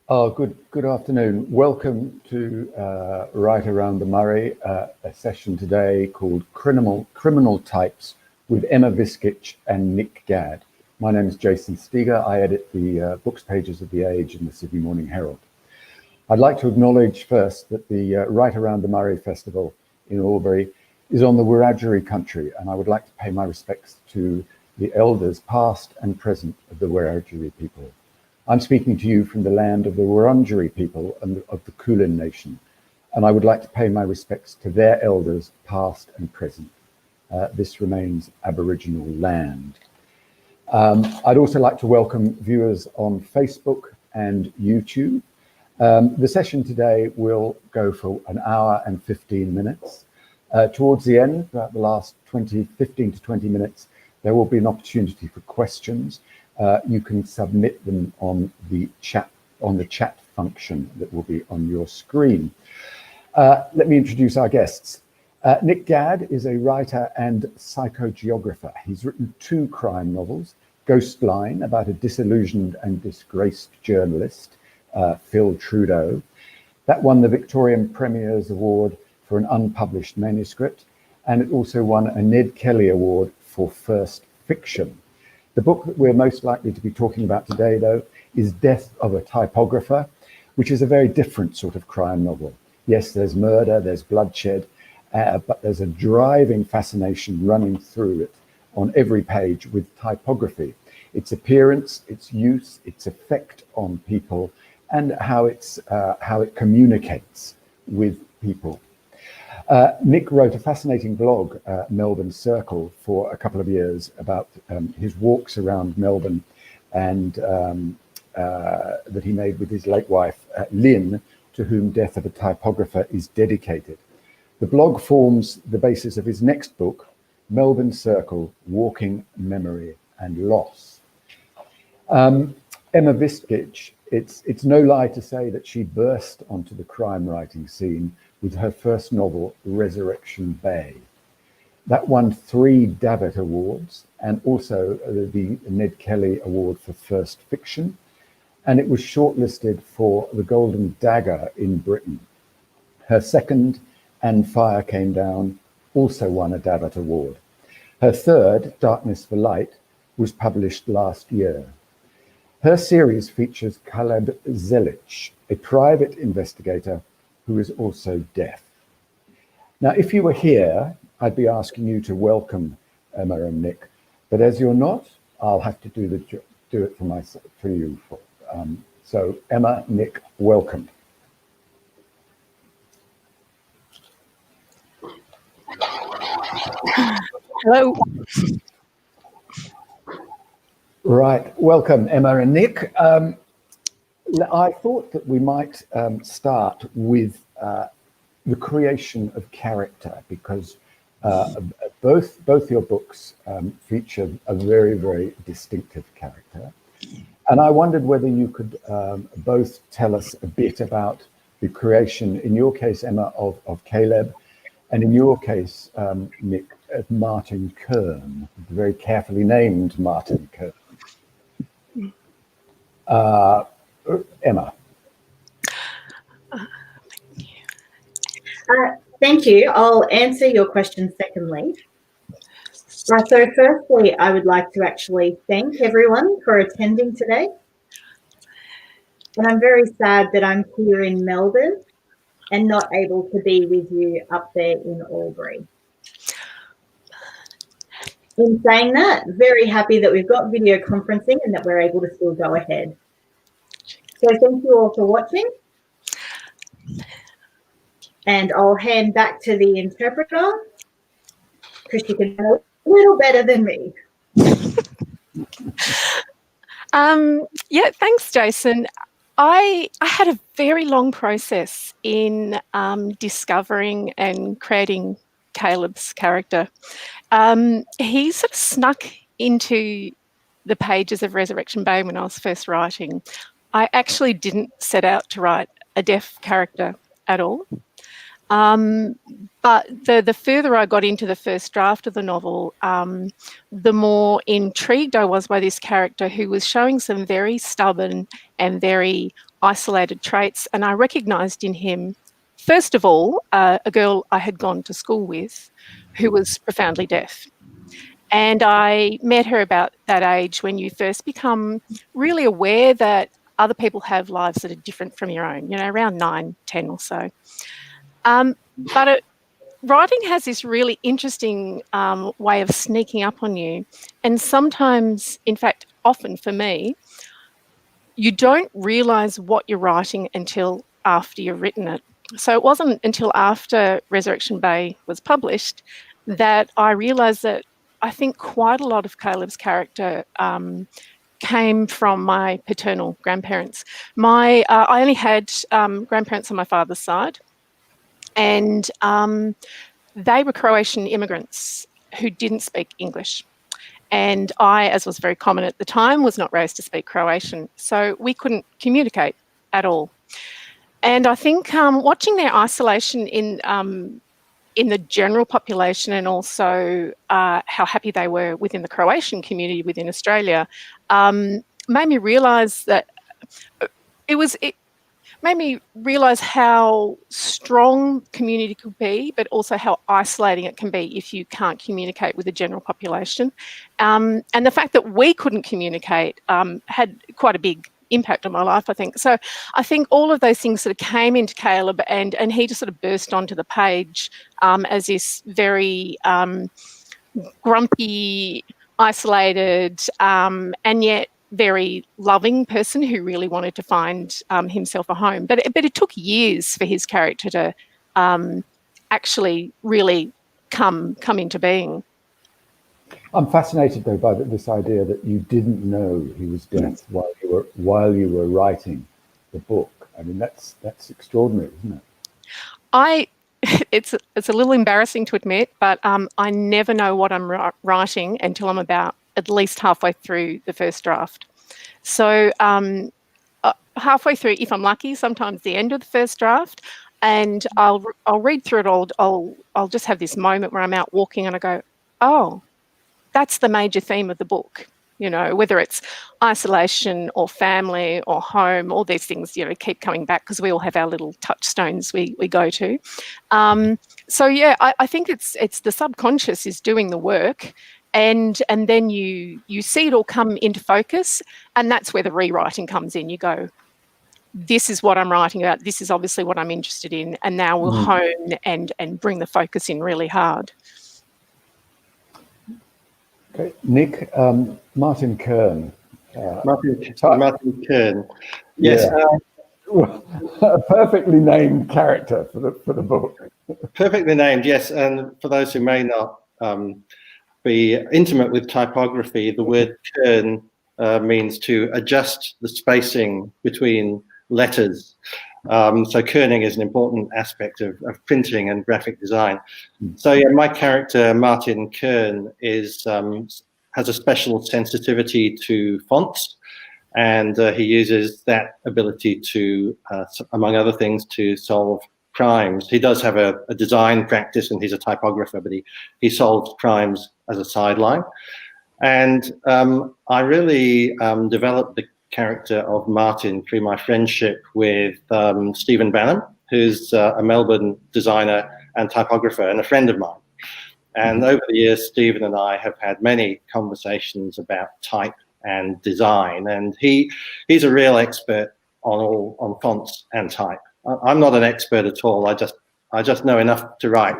Oh, good afternoon. Welcome to Right Around the Murray, a session today called Criminal Types with Emma Vistage and Nick Gadd. My name is Jason Steger. I edit the books pages of The Age and the Sydney Morning Herald. I'd like to acknowledge first that the Right Around the Murray Festival in Albury is on the Wiradjuri country, and I would like to pay my respects to the elders past and present of the Wiradjuri people. I'm speaking to you from the land of the Wurundjeri people and of the Kulin Nation, and I would like to pay my respects to their elders, past and present. This remains Aboriginal land. I'd also like to welcome viewers on Facebook and YouTube. The session today will go for an hour and 15 minutes. Towards the end, about the last 15 to 20 minutes, there will be an opportunity for questions. You can submit them on the chat function that will be on your screen. Let me introduce our guests. Nick Gadd is a writer and psychogeographer. He's written 2 crime novels, Ghostline, about a disillusioned and disgraced journalist, Phil Trudeau. That won the Victorian Premier's Award for an unpublished manuscript, and it also won a Ned Kelly Award for first fiction. The book that we're most likely to be talking about today, though, is Death of a Typographer, which is a very different sort of crime novel. Yes, there's murder, there's bloodshed, but there's a driving fascination running through it on every page with typography, its appearance, its use, its effect on people, and how it communicates with people. Nick wrote a fascinating blog, Melbourne Circle, for a couple of years about his walks around Melbourne and that he made with his late wife, Lynn, to whom Death of a Typographer is dedicated. The blog forms the basis of his next book, Melbourne Circle, Walking Memory and Loss. Emma Vistage, it's no lie to say that she burst onto the crime writing scene with her first novel, Resurrection Bay. That won 3 Davitt Awards and also the Ned Kelly Award for first fiction, and it was shortlisted for the Golden Dagger in Britain. Her second, And Fire Came Down, also won a Davitt Award. Her third, Darkness for Light, was published last year. Her series features Caleb Zelich, a private investigator who is also deaf. Now, if you were here, I'd be asking you to welcome Emma and Nick, but as you're not, I'll have to do it for you. So Emma, Nick, welcome. Hello. Right, welcome Emma and Nick. I thought that we might start with the creation of character, because both your books feature a very, very distinctive character. And I wondered whether you could both tell us a bit about the creation, in your case, Emma, of Caleb, and in your case, Nick, of Martin Kern, the very carefully named Martin Kern. Emma. Thank you. I'll answer your question secondly. So firstly, I would like to actually thank everyone for attending today. And I'm very sad that I'm here in Melbourne and not able to be with you up there in Albury. In saying that, very happy that we've got video conferencing and that we're able to still go ahead. So thank you all for watching. And I'll hand back to the interpreter because she can do a little better than me. Yeah, thanks, Jason. I had a very long process in discovering and creating Caleb's character. He sort of snuck into the pages of Resurrection Bay when I was first writing. I actually didn't set out to write a deaf character at all. But the further I got into the first draft of the novel, the more intrigued I was by this character who was showing some very stubborn and very isolated traits, and I recognised in him, first of all, a girl I had gone to school with who was profoundly deaf. And I met her about that age when you first become really aware that other people have lives that are different from your own, around 9, 10 or so. But writing has this really interesting way of sneaking up on you. And sometimes, in fact, often for me, you don't realise what you're writing until after you've written it. So it wasn't until after Resurrection Bay was published that I realised that I think quite a lot of Caleb's character came from my paternal grandparents. I only had grandparents on my father's side, and they were Croatian immigrants who didn't speak English. And I, as was very common at the time, was not raised to speak Croatian, so we couldn't communicate at all. And I think watching their isolation in the general population, and also how happy they were within the Croatian community within Australia, made me realise that it made me realise how strong community could be, but also how isolating it can be if you can't communicate with the general population. And the fact that we couldn't communicate had quite a big impact on my life, I think. So I think all of those things sort of came into Caleb, and he just sort of burst onto the page as this very grumpy, isolated, and yet very loving person who really wanted to find himself a home. But it took years for his character to actually really come into being. I'm fascinated though by this idea that you didn't know he was deaf while you were writing the book. I mean, that's extraordinary, isn't it? It's a little embarrassing to admit, but I never know what I'm writing until I'm about at least halfway through the first draft. So halfway through, if I'm lucky, sometimes the end of the first draft, and I'll read through it. I'll just have this moment where I'm out walking and I go, oh, that's the major theme of the book. Whether it's isolation or family or home, all these things, keep coming back because we all have our little touchstones we go to. So yeah, I think it's the subconscious is doing the work, and then you see it all come into focus, and that's where the rewriting comes in. You go, this is what I'm writing about. This is obviously what I'm interested in, and now we'll hone and bring the focus in really hard. Okay, Nick, Martin Kern. Martin Kern. Yes. Yeah. A perfectly named character for the book. Perfectly named, yes. And for those who may not be intimate with typography, the word Kern means to adjust the spacing between letters. So kerning is an important aspect of printing and graphic design. So yeah, my character Martin Kern has a special sensitivity to fonts, and he uses that ability to, among other things, to solve crimes. He does have a design practice, and he's a typographer, but he solves crimes as a sideline. And I really developed the character of Martin through my friendship with Stephen Banham, who's a Melbourne designer and typographer and a friend of mine. And over the years, Stephen and I have had many conversations about type and design, and he's a real expert on fonts and type. I'm not an expert at all. I just know enough to write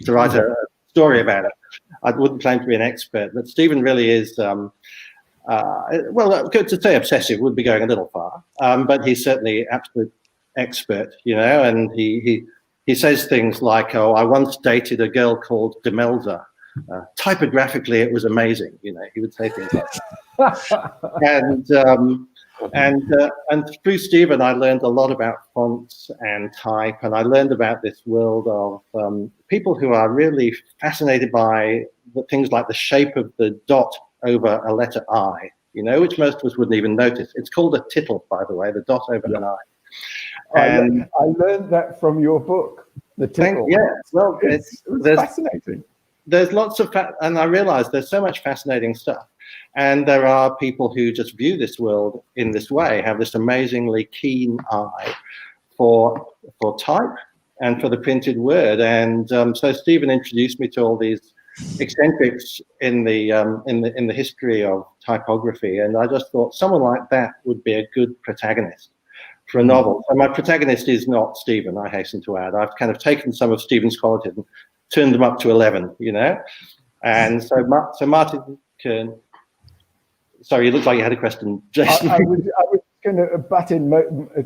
a story about it. I wouldn't claim to be an expert, but Stephen really is. Well, to say obsessive would be going a little far, but he's certainly absolute expert, and he says things like, "Oh, I once dated a girl called Demelza. Typographically, it was amazing." He would say things like that. And through Stephen, I learned a lot about fonts and type, and I learned about this world of people who are really fascinated by the things like the shape of the dot over a letter I, which most of us wouldn't even notice. It's called a tittle, by the way, the dot over an I. And I learned that from your book, the tittle. Yeah, well, it's fascinating. There's lots of and I realized there's so much fascinating stuff. And there are people who just view this world in this way, have this amazingly keen eye for type and for the printed word. And so Stephen introduced me to all these eccentrics in the history of typography, and I just thought someone like that would be a good protagonist for a novel. So my protagonist is not Stephen, I hasten to add. I've kind of taken some of Stephen's qualities and turned them up to 11, you know. And so Martin Kern. Sorry, you looked like you had a question, Jason. I was going to butt in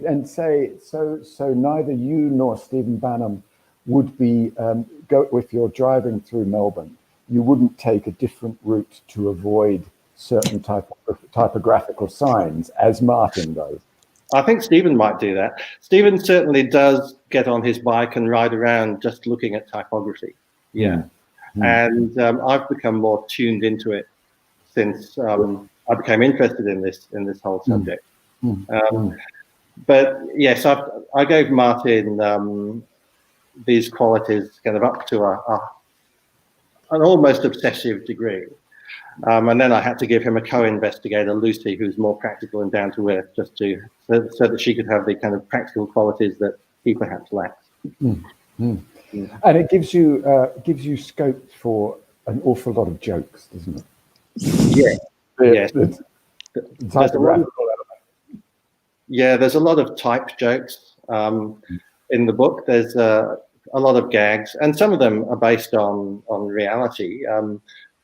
and say, so neither you nor Stephen Banham would be, if you're driving through Melbourne, you wouldn't take a different route to avoid certain typographical signs, as Martin does. I think Stephen might do that. Stephen certainly does get on his bike and ride around just looking at typography. Yeah. And I've become more tuned into it since I became interested in this whole subject. But yes, I gave Martin these qualities kind of up to an almost obsessive degree. And then I had to give him a co-investigator, Lucy, who's more practical and down to earth, just so that she could have the kind of practical qualities that he perhaps lacks. And it gives you scope for an awful lot of jokes, doesn't it? Yeah. Yes. There's a lot of type jokes in the book. There's a lot of gags, and some of them are based on reality.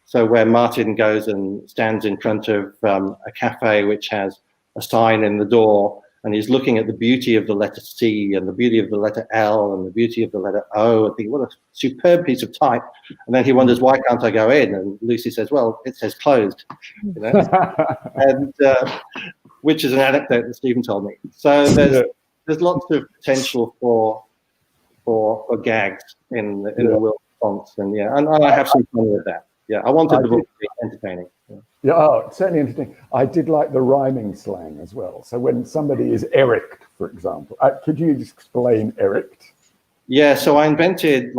So where Martin goes and stands in front of a cafe which has a sign in the door, and he's looking at the beauty of the letter C and the beauty of the letter L and the beauty of the letter O, and think, what a superb piece of type. And then he wonders, why can't I go in? And Lucy says, well, it says closed. You know? And which is an anecdote that Stephen told me. So there's lots of potential for gags in the world of fonts, and and I have some fun with that. Yeah, I wanted the book to be entertaining. Yeah, certainly interesting. I did like the rhyming slang as well. So when somebody is erect, for example, could you just explain erect? Yeah, so I invented,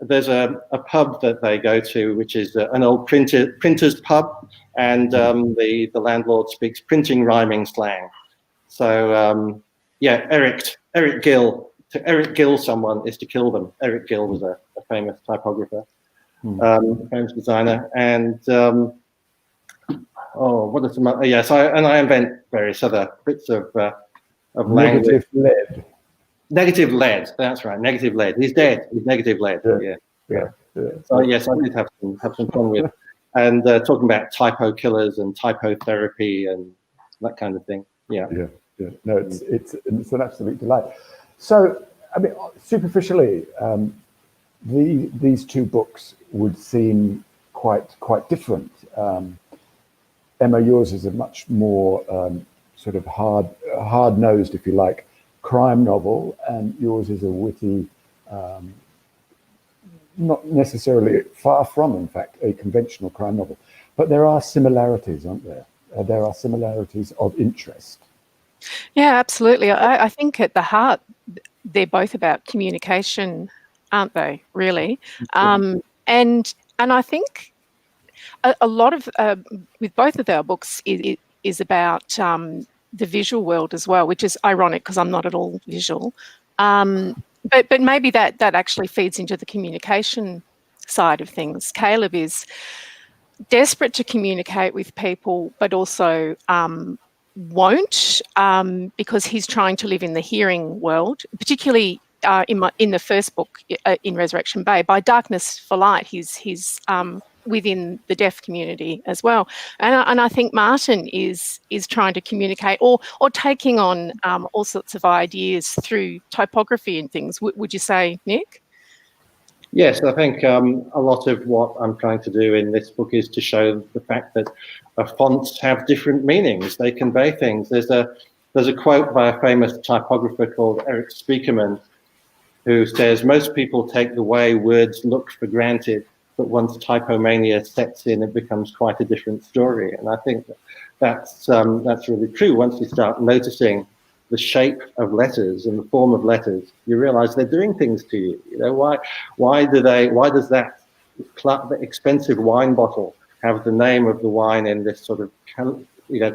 there's a pub that they go to, which is an old printer's pub, and the landlord speaks printing rhyming slang. So erect Gill. To Eric Gill someone is to kill them. Eric Gill was a famous typographer, famous designer, and what are some other? Yes, I invent various other bits of language. Negative lead. Negative lead. That's right. Negative lead. He's dead. He's negative lead. Yeah. So yes, I did have some fun with, and talking about typo killers and typotherapy and that kind of thing. Yeah. No, it's an absolute delight. So, I mean, superficially, these two books would seem quite different. Emma, yours is a much more sort of hard-nosed, if you like, crime novel, and yours is a witty, not necessarily, far from, in fact, a conventional crime novel. But there are similarities, aren't there? There are similarities of interest. Yeah, absolutely. I think at the heart, they're both about communication, aren't they, really? And I think a lot of, with both of our books, is about the visual world as well, which is ironic because I'm not at all visual. But maybe that actually feeds into the communication side of things. Caleb is desperate to communicate with people, but also won't, because he's trying to live in the hearing world, particularly in the first book, in Resurrection Bay. By Darkness for Light, he's within the deaf community as well. And I think Martin is trying to communicate or taking on all sorts of ideas through typography and things. Would you say, Nick? Yes, I think a lot of what I'm trying to do in this book is to show the fact that fonts have different meanings. They convey things. There's a quote by a famous typographer called Eric Spiekermann, who says, most people take the way words look for granted, but once typomania sets in, it becomes quite a different story. And I think that's really true. Once you start noticing the shape of letters and the form of letters, you realize they're doing things to you. You know, why does that expensive wine bottle have the name of the wine in this sort of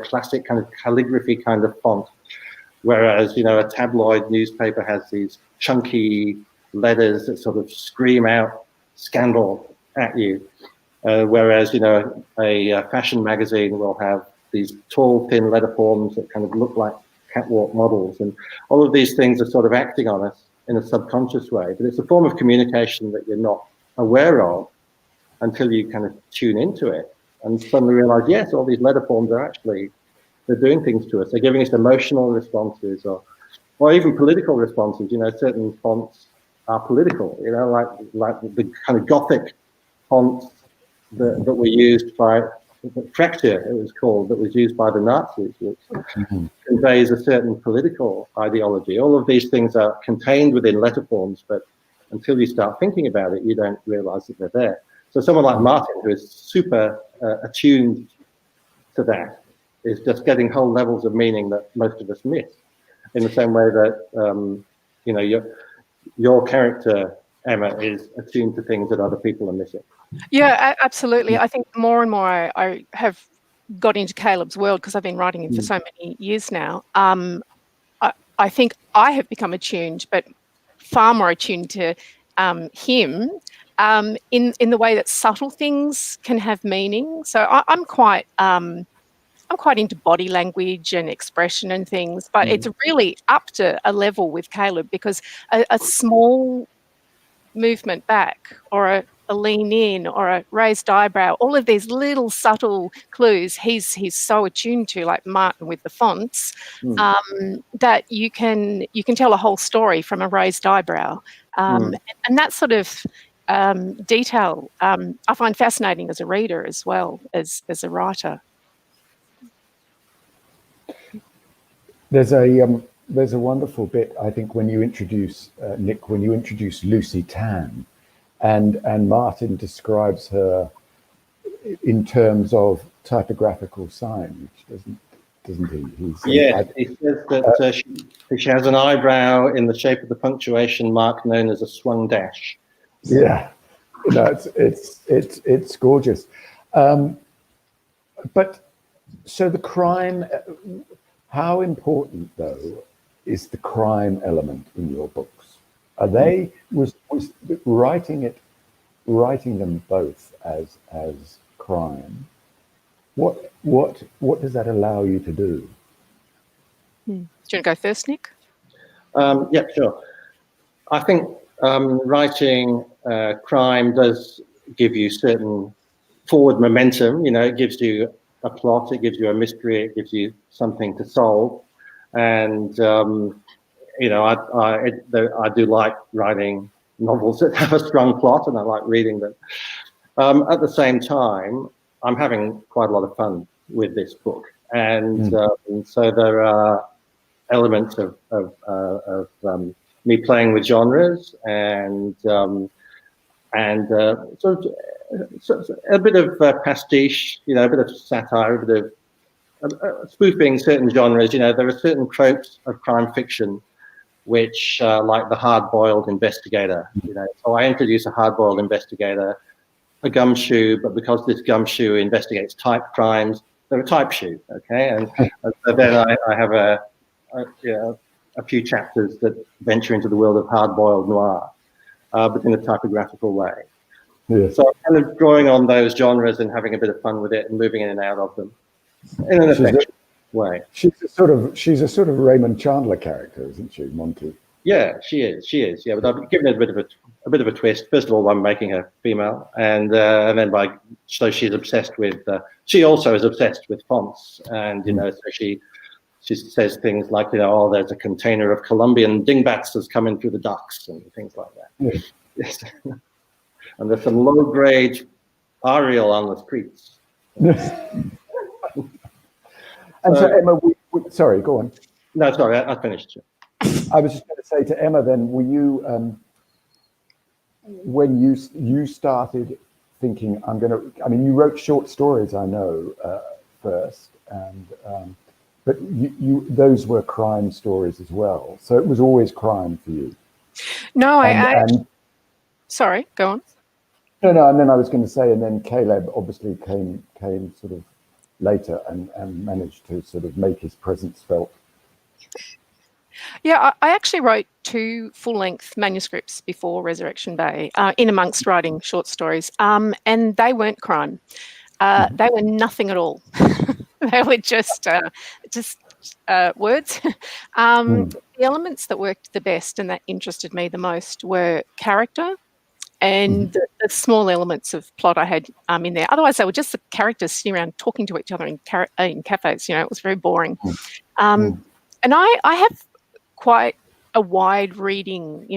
classic kind of calligraphy kind of font, whereas a tabloid newspaper has these chunky letters that sort of scream out scandal at you, whereas a fashion magazine will have these tall, thin letter forms that kind of look like catwalk models, and all of these things are sort of acting on us in a subconscious way. But it's a form of communication that you're not aware of until you kind of tune into it and suddenly realize, yes, all these letter forms are actually, they're doing things to us. They're giving us emotional responses or even political responses. Certain fonts are political, like the kind of Gothic fonts that were used by Fracture, it was called, that was used by the Nazis, which conveys a certain political ideology. All of these things are contained within letter forms, but until you start thinking about it, you don't realize that they're there. So someone like Martin, who is super attuned to that, is just getting whole levels of meaning that most of us miss, in the same way that your character, Emma, is attuned to things that other people are missing. Yeah, absolutely. I think more and more I have got into Caleb's world because I've been writing him for so many years now. I think I have become attuned, but far more attuned to him in the way that subtle things can have meaning. So I'm quite into body language and expression and things, but it's really up to a level with Caleb, because a small movement back or a lean in or a raised eyebrow, all of these little subtle clues he's so attuned to, like Martin with the fonts, that you can tell a whole story from a raised eyebrow, and that sort of detail I find fascinating as a reader as well as a writer. There's a wonderful bit, I think, when you introduce Nick, when you introduce Lucy Tan, and Martin describes her in terms of typographical signage, doesn't he? He says that she has an eyebrow in the shape of the punctuation mark known as a swung dash. Yeah, it's gorgeous. But so the crime. How important, though, is the crime element in your books? Are they was writing them both as crime? What does that allow you to do? Do you want to go first, Nick? Yeah, sure. I think writing crime does give you certain forward momentum. It gives you a plot, it gives you a mystery, it gives you something to solve, and I do like writing novels that have a strong plot, and I like reading them. At the same time, I'm having quite a lot of fun with this book, and so there are elements of me playing with genres and sort of a bit of pastiche, a bit of satire, a bit of spoofing certain genres. There are certain tropes of crime fiction which, like the hard-boiled investigator, so I introduce a hard-boiled investigator, a gumshoe, but because this gumshoe investigates type crimes, they're a type shoe, okay? And so then I have a few chapters that venture into the world of hard-boiled noir, but in a typographical way. Yeah. So I'm kind of drawing on those genres and having a bit of fun with it and moving in and out of them in an effective way. She's a sort of Raymond Chandler character, isn't she, Monty? Yeah, she is. Yeah, but I've given it a bit of a twist. First of all, by making her female, and then so she's obsessed with. She also is obsessed with fonts, and so she says things like, oh, there's a container of Colombian dingbats that's coming through the docks and things like that. Yes. And there's some low-grade Arial on the streets. And so Emma, sorry, go on. No, sorry, I finished. I was just going to say to Emma, then, were you, when you started thinking, you wrote short stories, I know, first, and but those were crime stories as well. So it was always crime for you. No, sorry, go on. No, and then I was going to say, and then Caleb obviously came sort of later and managed to sort of make his presence felt. Yeah, I actually wrote 2 full-length manuscripts before Resurrection Bay, in amongst writing short stories, and they weren't crime. They were nothing at all. They were just words. The elements that worked the best and that interested me the most were character and the small elements of plot I had in there. Otherwise, they were just the characters sitting around talking to each other in cafes. It was very boring. And I have quite a wide reading,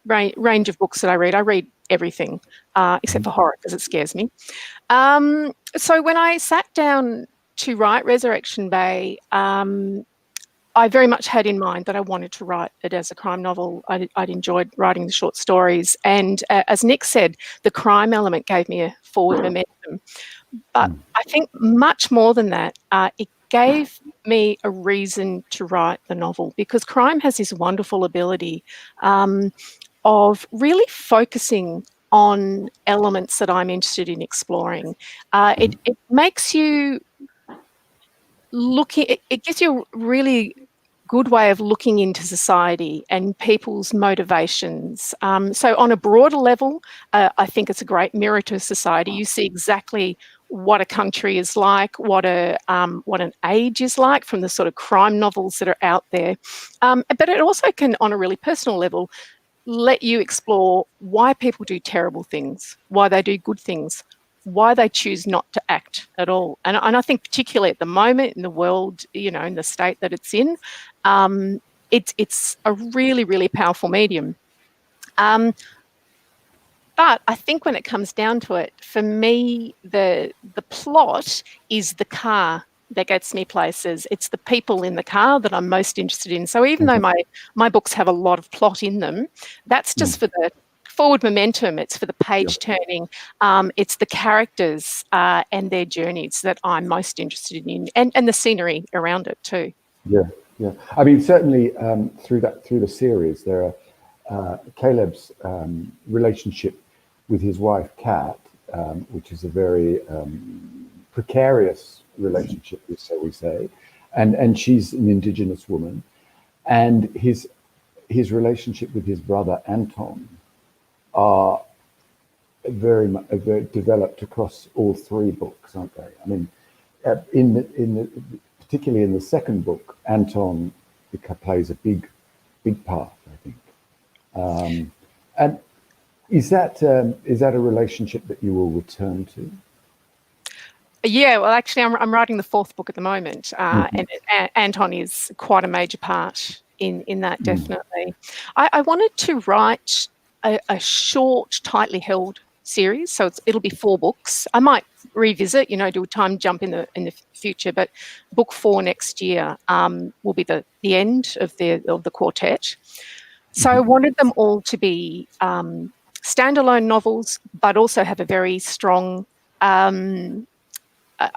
range of books that I read. I read everything except for horror because it scares me. So when I sat down to write Resurrection Bay, I very much had in mind that I wanted to write it as a crime novel. I'd enjoyed writing the short stories. And as Nick said, the crime element gave me a forward momentum. But I think much more than that, it gave me a reason to write the novel, because crime has this wonderful ability of really focusing on elements that I'm interested in exploring. It makes you it gives you a really good way of looking into society and people's motivations. So on a broader level, I think it's a great mirror to society. You see exactly what a country is like, what an age is like from the sort of crime novels that are out there. But it also can, on a really personal level, let you explore why people do terrible things, why they do good things, why they choose not to act at all. And I think particularly at the moment in the world, in the state that it's in, it's a really, really powerful medium. But I think when it comes down to it, for me, the plot is the car that gets me places. It's the people in the car that I'm most interested in. So even though my books have a lot of plot in them, that's just for the forward momentum. It's for the page turning. It's the characters and their journeys that I'm most interested in, and the scenery around it too. Yeah. I mean, certainly through the series, there are Caleb's relationship with his wife Kat, which is a very precarious relationship, so we say, and she's an Indigenous woman, and his relationship with his brother Anton are very developed across all 3 books, aren't they? I mean, particularly in the second book, Anton plays a big part, I think. And is that a relationship that you will return to? Yeah, well, actually, I'm writing the 4th book at the moment, and Anton is quite a major part in that, definitely. I wanted to write a short, tightly held series, so it'll be 4 books. I might revisit, do a time jump in the future, but book 4 next year will be the end of the quartet. So I wanted them all to be standalone novels, but also have a very strong,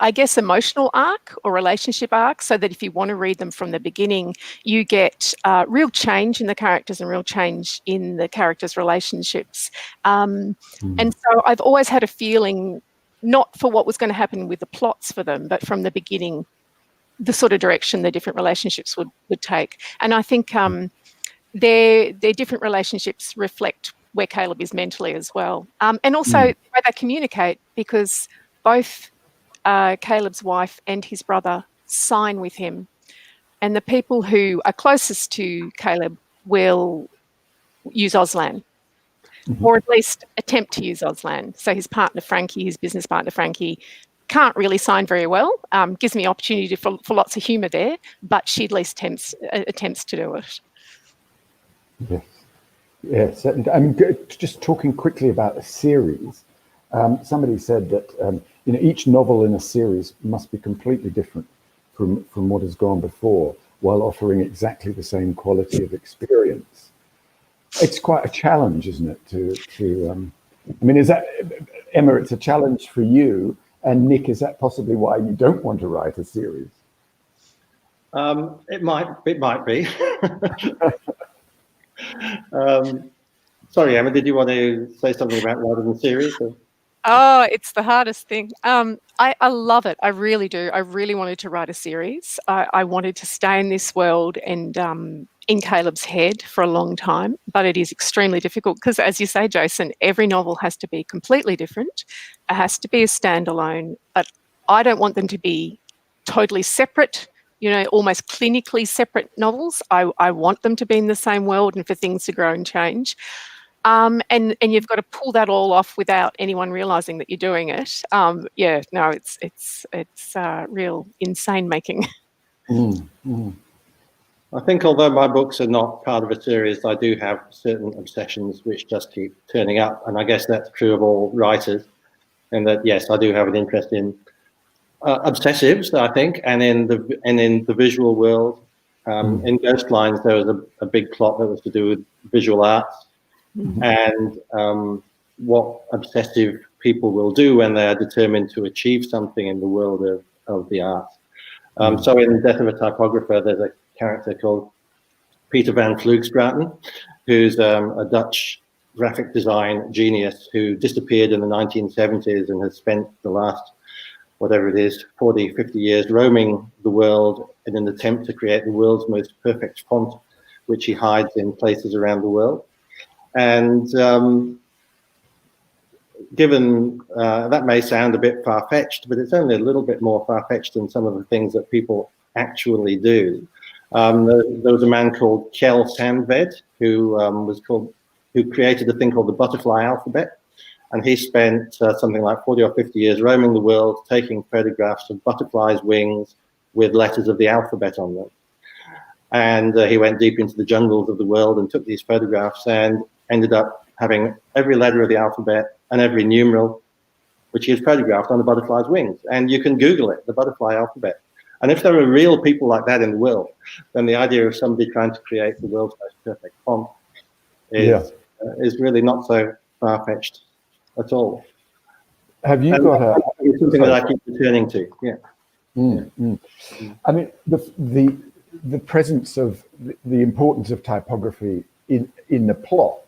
I guess, emotional arc or relationship arc, so that if you want to read them from the beginning, you get real change in the characters and real change in the characters' relationships. And so I've always had a feeling, not for what was going to happen with the plots for them, but from the beginning, the sort of direction the different relationships would take. And I think their different relationships reflect where Caleb is mentally as well. And also the way they communicate, because both Caleb's wife and his brother sign with him. And the people who are closest to Caleb will use Auslan, or at least attempt to use Auslan. So his partner, Frankie, his business partner, Frankie, can't really sign very well. Gives me opportunity for lots of humour there, but she at least attempts to do it. Yes. I mean, just talking quickly about a series, somebody said that each novel in a series must be completely different from what has gone before, while offering exactly the same quality of experience. It's quite a challenge, isn't it? I mean, is that, Emma? It's a challenge for you, and Nick, is that possibly why you don't want to write a series? It might be. Sorry, Emma, did you want to say something about writing a series? Or? Oh, it's the hardest thing. I love it. I really do. I really wanted to write a series. I wanted to stay in this world and in Caleb's head for a long time, but it is extremely difficult because, as you say, Jason, every novel has to be completely different. It has to be a standalone, but I don't want them to be totally separate, almost clinically separate novels. I want them to be in the same world and for things to grow and change. And you've got to pull that all off without anyone realizing that you're doing it. It's real insane making. I think although my books are not part of a series, I do have certain obsessions which just keep turning up, and I guess that's true of all writers. And that yes, I do have an interest in obsessives, I think, and in the visual world. In Ghostlines, there was a big plot that was to do with visual arts. And what obsessive people will do when they are determined to achieve something in the world of the arts. So in Death of a Typographer, there's a character called Peter van Vlugstraten, who's a Dutch graphic design genius who disappeared in the 1970s and has spent the last, whatever it is, 40, 50 years roaming the world in an attempt to create the world's most perfect font, which he hides in places around the world. And given that may sound a bit far-fetched, but it's only a little bit more far-fetched than some of the things that people actually do. There was a man called Kjell Sandved who created a thing called the butterfly alphabet, and he spent something like 40 or 50 years roaming the world, taking photographs of butterflies' wings with letters of the alphabet on them. And he went deep into the jungles of the world and took these photographs and ended up having every letter of the alphabet and every numeral which he had photographed on the butterfly's wings. And you can Google it, the butterfly alphabet. And if there are real people like that in the world, then the idea of somebody trying to create the world's most perfect font is really not so far-fetched at all. Have you got it's something that I keep returning to? Yeah. I mean, the presence of the importance of typography in the plot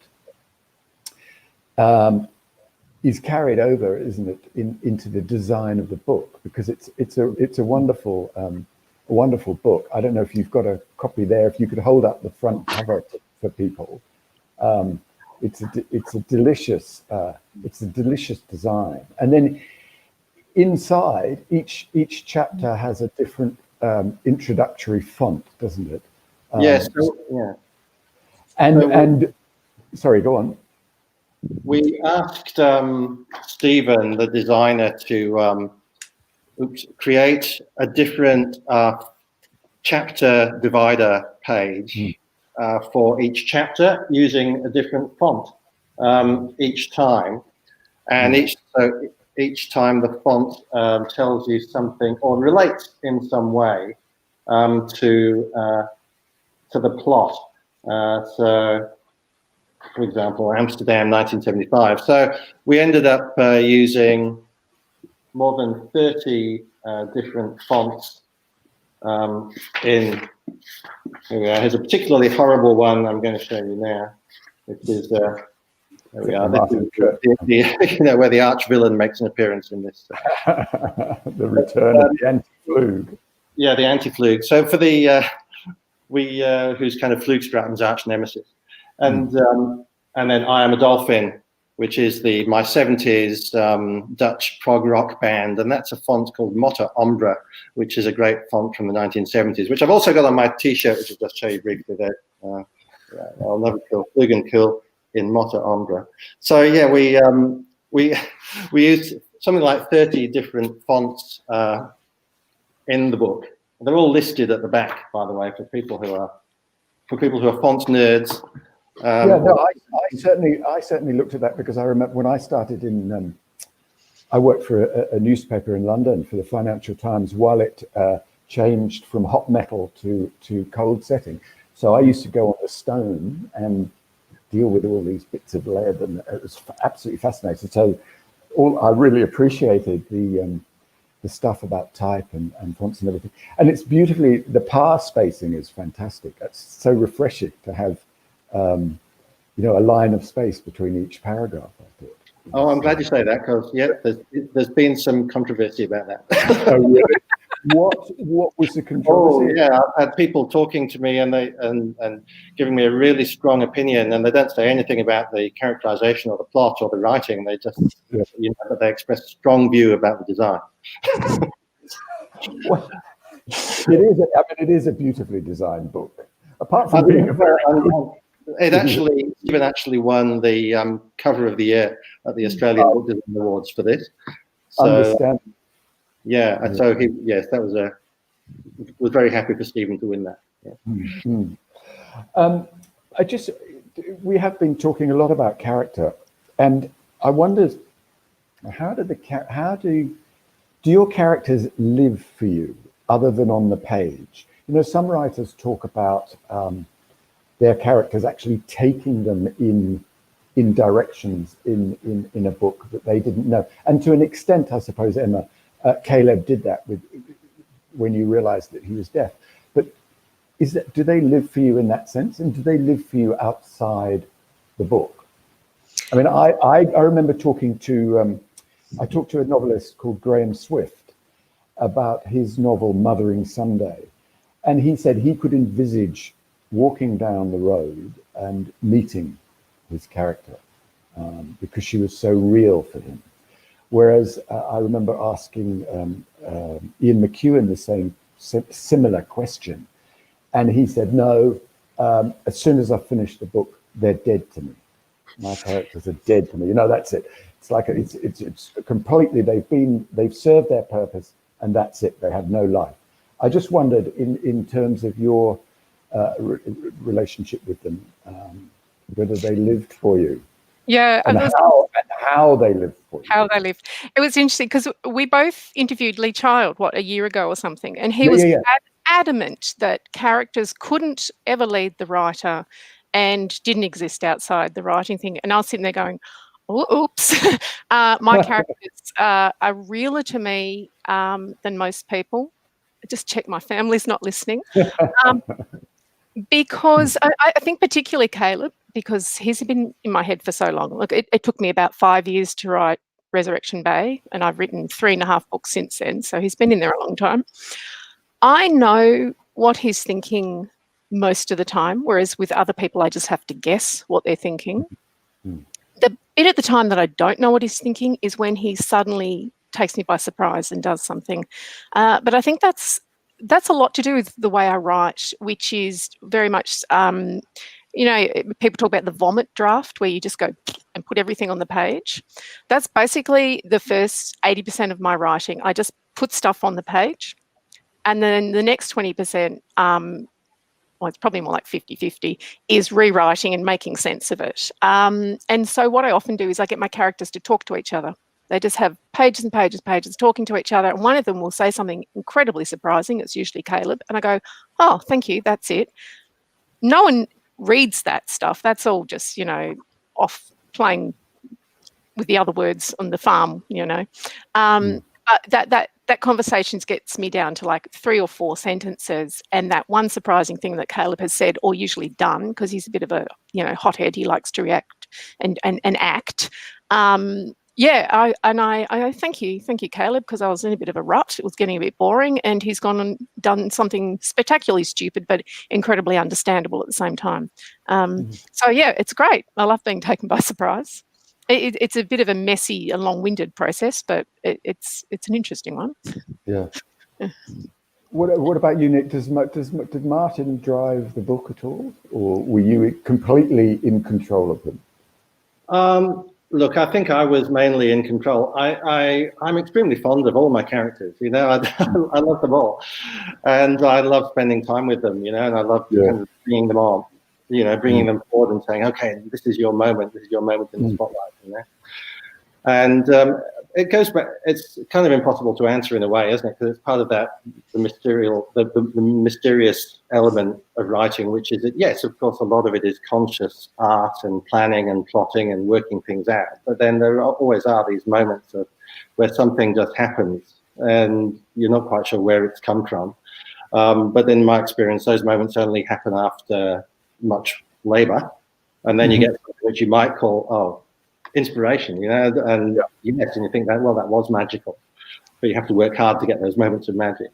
is carried over, isn't it, into the design of the book, because it's a wonderful book. I don't know if you've got a copy there. If you could hold up the front cover for people, it's a delicious design, and then inside each chapter has a different introductory font, doesn't it? Yes. Yeah. And sorry, go on. We asked Stephen, the designer, to create a different chapter divider page for each chapter using a different font each time, and each time the font tells you something or relates in some way to the plot. So, for example, Amsterdam, 1975. So we ended up using more than 30 different fonts here we are. Here's a particularly horrible one I'm going to show you now. It is, there we are. This is where the arch villain makes an appearance in this. The return of the anti-flug. Yeah, the anti-flug. So for the who's kind of Flugstraten's arch nemesis. And then I Am a Dolphin, which is my 70s Dutch prog rock band, and that's a font called Motte Ombra, which is a great font from the 1970s, which I've also got on my T-shirt, which I'll just show you briefly there. I'll never kill Flug and Kill in Motte Ombra. So yeah, we used something like 30 different fonts in the book. They're all listed at the back, by the way, for people who are font nerds. I certainly looked at that, because I remember when I started I worked for a newspaper in London for the Financial Times while it changed from hot metal to cold setting. So I used to go on the stone and deal with all these bits of lead, and it was absolutely fascinating. So I really appreciated the stuff about type and fonts and everything. And it's the par spacing is fantastic. It's so refreshing to have a line of space between each paragraph, I thought. Oh, I'm glad you say that, because there's been some controversy about that. Oh, really? What was the controversy? Oh, yeah, I've had people talking to me and giving me a really strong opinion, and they don't say anything about the characterization or the plot or the writing. They just, they express a strong view about the design. Well, it is a beautifully designed book. Apart from being a very Stephen actually won the cover of the year at the Australian Book Design Awards for this. So, understand. Yeah, so that was very happy for Stephen to win that. Yeah. We have been talking a lot about character, and I wondered, do your characters live for you other than on the page? Some writers talk about their characters actually taking them in directions in a book that they didn't know, and to an extent, I suppose, Emma, Caleb did that when you realized that he was deaf. But do they live for you in that sense, and do they live for you outside the book? I mean, I remember talking to a novelist called Graham Swift about his novel Mothering Sunday, and he said he could envisage walking down the road and meeting his character because she was so real for him. Whereas I remember asking Ian McEwan the same similar question, and he said, no, as soon as I finish the book, they're dead to me. My characters are dead to me. That's it. It's like it's completely, they've served their purpose, and that's it. They have no life. I just wondered, in terms of your relationship with them, whether they lived for you. Yeah, and how they lived for you. How they lived. It was interesting because we both interviewed Lee Child, a year ago or something, and he was adamant that characters couldn't ever lead the writer and didn't exist outside the writing thing. And I was sitting there going, oh, oops, my characters are realer to me than most people. Just check my family's not listening. Because I think particularly Caleb, because he's been in my head for so long. Look, it took me about 5 years to write Resurrection Bay, and I've written 3.5 books since then, so he's been in there a long time. I know what he's thinking most of the time, whereas with other people I just have to guess what they're thinking. The bit at the time that I don't know what he's thinking is when he suddenly takes me by surprise and does something. But I think that's a lot to do with the way I write, which is very much, people talk about the vomit draft where you just go and put everything on the page. That's basically the first 80% of my writing. I just put stuff on the page. And then the next 20%, it's probably more like 50-50, is rewriting and making sense of it. And so what I often do is I get my characters to talk to each other. They just have pages and pages talking to each other. And one of them will say something incredibly surprising. It's usually Caleb. And I go, oh, thank you. That's it. No one reads that stuff. That's all just, off playing with the other words on the farm, That conversation gets me down to like 3 or 4 sentences, and that one surprising thing that Caleb has said or usually done, because he's a bit of a hothead. He likes to react and act. I thank you, Caleb, because I was in a bit of a rut. It was getting a bit boring, and he's gone and done something spectacularly stupid but incredibly understandable at the same time. So yeah, it's great. I love being taken by surprise. It's a bit of a messy and long-winded process, but it's an interesting one. Yeah. What about you, Nick? Did Martin drive the book at all, or were you completely in control of them? Look, I think I was mainly in control. I'm extremely fond of all my characters. I love them all, and I love spending time with them. And I love kind of bringing them on. Bringing them forward and saying, okay, this is your moment. This is your moment in the spotlight. And it goes back. It's kind of impossible to answer in a way, isn't it? Because it's part of that the mysterious element of writing, which is that yes, of course, a lot of it is conscious art and planning and plotting and working things out. But then there always are these moments where something just happens and you're not quite sure where it's come from. But in my experience, those moments only happen after much labor, and then you get something which you might call inspiration, and yes, and you think that that was magical, but you have to work hard to get those moments of magic.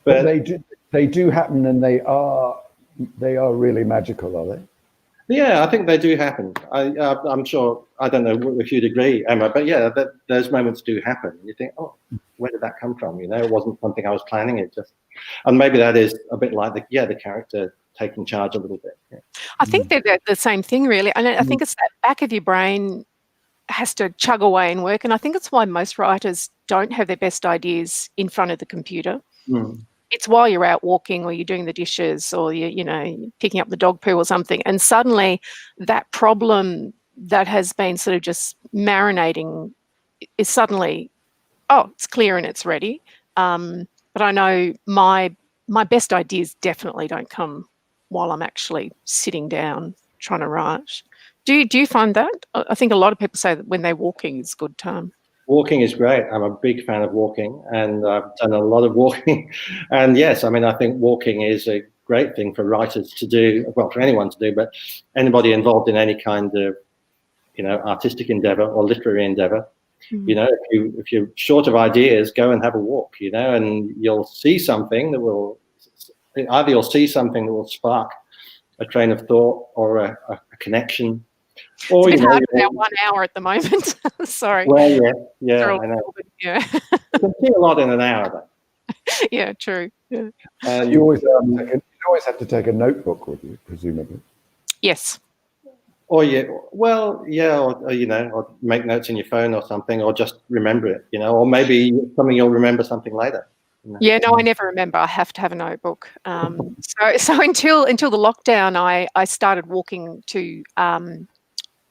But they do happen, and they are really magical, are they? Yeah, I think they do happen. I'm sure, I don't know if you'd agree, Emma, but yeah, those moments do happen. You think, oh, where did that come from? It wasn't something I was planning. It just, and maybe that is a bit like the character taking charge a little bit. Yeah. I think they're the same thing, really. And I think it's that back of your brain has to chug away and work. And I think it's why most writers don't have their best ideas in front of the computer. It's while you're out walking, or you're doing the dishes, or you're picking up the dog poo or something, and suddenly that problem that has been sort of just marinating is suddenly, it's clear and it's ready. But I know my best ideas definitely don't come while I'm actually sitting down trying to write. Do you find that? I think a lot of people say that when they're walking is a good time. Walking is great. I'm a big fan of walking, and I've done a lot of walking. And yes, I think walking is a great thing for writers to do, well, for anyone to do, but anybody involved in any kind of, artistic endeavor or literary endeavor. If you're short of ideas, go and have a walk, and you'll see something that will, either you'll see something that will spark a train of thought or a connection. Or, it's hard about 1 hour at the moment. Sorry. Well, yeah, I know. Yeah. You can see a lot in an hour, though. Yeah, true. Yeah. You always have to take a notebook with you, presumably. Yes. Or or make notes in your phone or something, or just remember it, or maybe something you'll remember something later. Yeah, no, I never remember. I have to have a notebook. So until the lockdown, I started walking to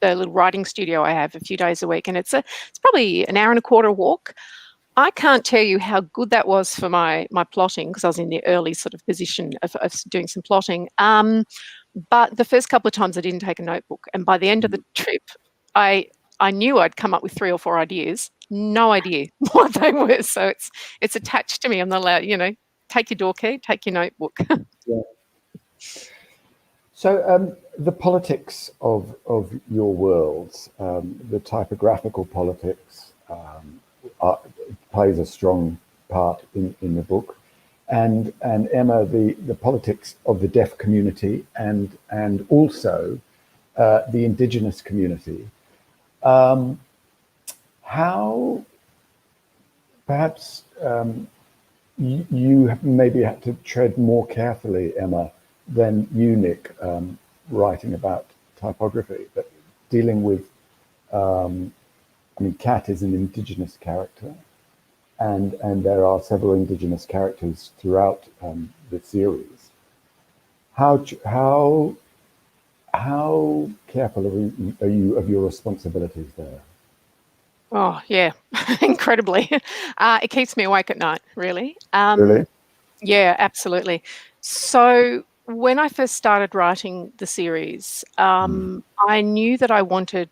the little writing studio I have a few days a week, and it's probably an hour and a quarter walk. I can't tell you how good that was for my plotting, because I was in the early sort of position of doing some plotting. But the first couple of times I didn't take a notebook, and by the end of the trip, I knew I'd come up with 3 or 4 ideas. No idea what they were. So it's attached to me. I'm not allowed, take your door key, take your notebook. Yeah. So the politics of your worlds, the typographical politics, plays a strong part in the book, and Emma, the politics of the deaf community and also the Indigenous community. How perhaps you maybe had to tread more carefully, Emma, than you, Nick, writing about typography, but dealing with, Kat is an Indigenous character, and there are several Indigenous characters throughout the series. How careful are you of your responsibilities there? Oh, yeah, incredibly. It keeps me awake at night, really. Really? Yeah, absolutely. So when I first started writing the series, I knew that I wanted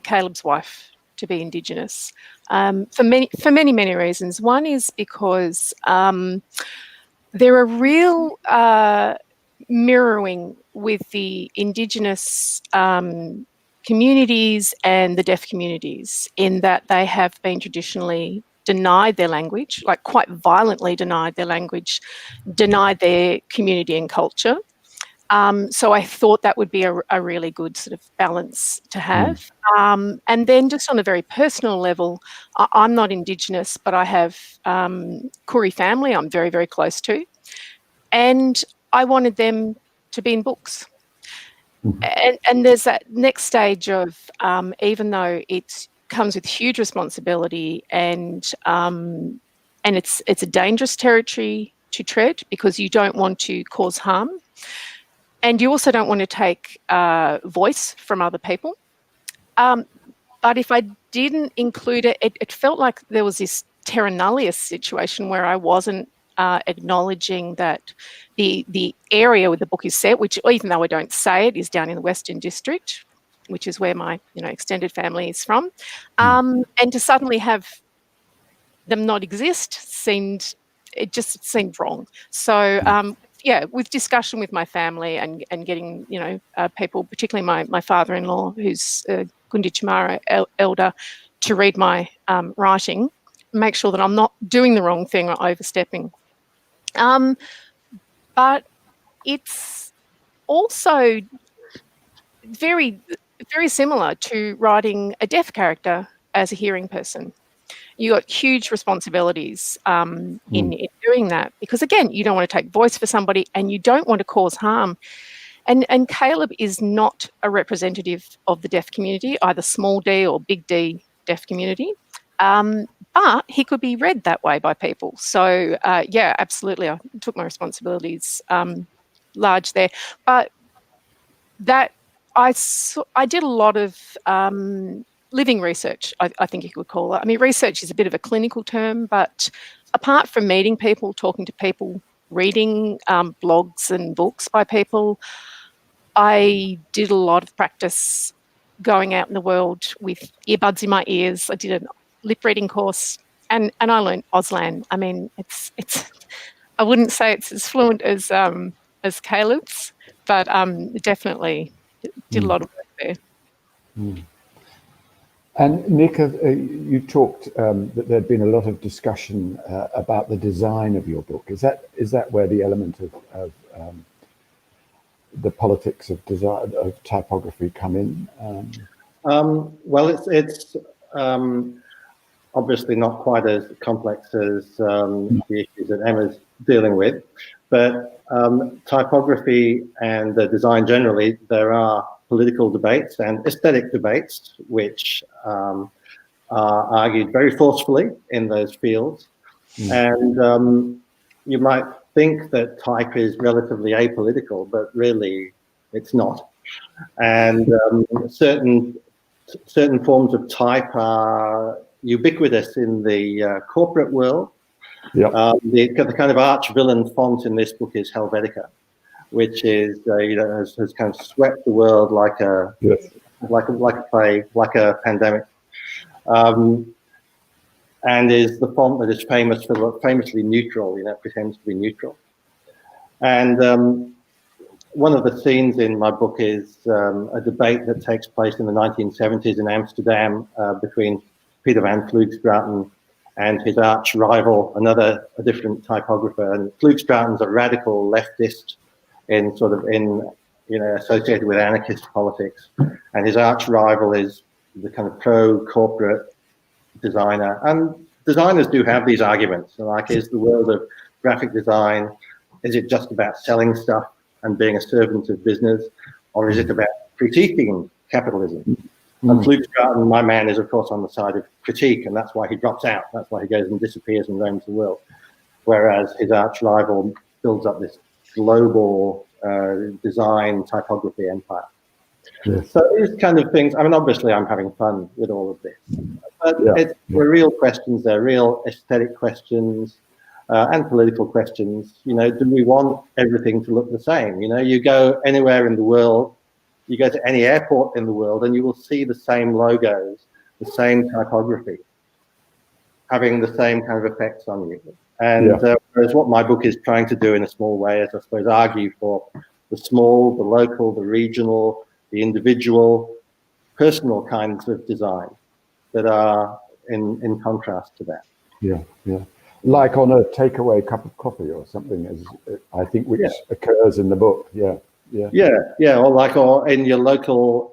Caleb's wife to be Indigenous for many reasons. One is because there are real mirroring with the Indigenous communities and the deaf communities, in that they have been traditionally denied their language, like quite violently denied their language, denied their community and culture. So I thought that would be a really good sort of balance to have. And then just on a very personal level, I'm not Indigenous, but I have Koori family I'm very, very close to. And I wanted them to be in books. And there's that next stage of, even though it comes with huge responsibility and it's a dangerous territory to tread, because you don't want to cause harm, and you also don't want to take voice from other people. But if I didn't include it, it felt like there was this terra nullius situation where I wasn't acknowledging that the area where the book is set, which, even though I don't say it, is down in the Western District, which is where my extended family is from, and to suddenly have them not exist seemed wrong. So with discussion with my family and getting, people, particularly my father-in-law, who's Gunditjmara elder, to read my writing, make sure that I'm not doing the wrong thing or overstepping. But it's also very, very similar to writing a deaf character as a hearing person. You got huge responsibilities in doing that, because again, you don't want to take voice for somebody and you don't want to cause harm. And Caleb is not a representative of the deaf community, either small d or big D deaf community, but he could be read that way by people. So yeah, absolutely, I took my responsibilities large there. But that I did a lot of living research, I think you could call it. I mean, research is a bit of a clinical term, but apart from meeting people, talking to people, reading blogs and books by people, I did a lot of practice going out in the world with earbuds in my ears. I did a lip reading course, and I learned Auslan. I mean, it's I wouldn't say it's as fluent as Caleb's, but definitely did a lot of work there. And Nick, you talked that there'd been a lot of discussion about the design of your book. Is that where the element of the politics of design of typography come in? Well, it's obviously not quite as complex as the issues that Emma's dealing with, but typography and design generally, there are political debates and aesthetic debates which are argued very forcefully in those fields. And you might think that type is relatively apolitical, but really it's not. And certain forms of type are ubiquitous in the corporate world. Yep. The kind of arch villain font in this book is Helvetica, which is has kind of swept the world like a plague, like a pandemic, and is the font that is famous for famously neutral. Pretends to be neutral. And one of the scenes in my book is a debate that takes place in the 1970s in Amsterdam between Peter van Vlugstraten and his arch rival, a different typographer. And Vlugstraten's a radical leftist associated with anarchist politics, and his arch rival is the kind of pro-corporate designer. And designers do have these arguments, like, is the world of graphic design, is it just about selling stuff and being a servant of business, or is it about critiquing capitalism? And Vlugstraten, my man, is of course on the side of critique, and that's why he drops out. That's why he goes and disappears and roams the world. Whereas his arch rival builds up this global design typography empire. Yes. So these kind of things, I mean, obviously I'm having fun with all of this, but they're real questions, they're real aesthetic questions and political questions. Do we want everything to look the same? You go anywhere in the world, you go to any airport in the world, and you will see the same logos, the same typography, having the same kind of effects on you. And whereas what my book is trying to do in a small way is, I suppose, argue for the small, the local, the regional, the individual, personal kinds of design that are in contrast to that. Yeah. Like on a takeaway cup of coffee or something, as I think, which occurs in the book. Yeah, or in your local,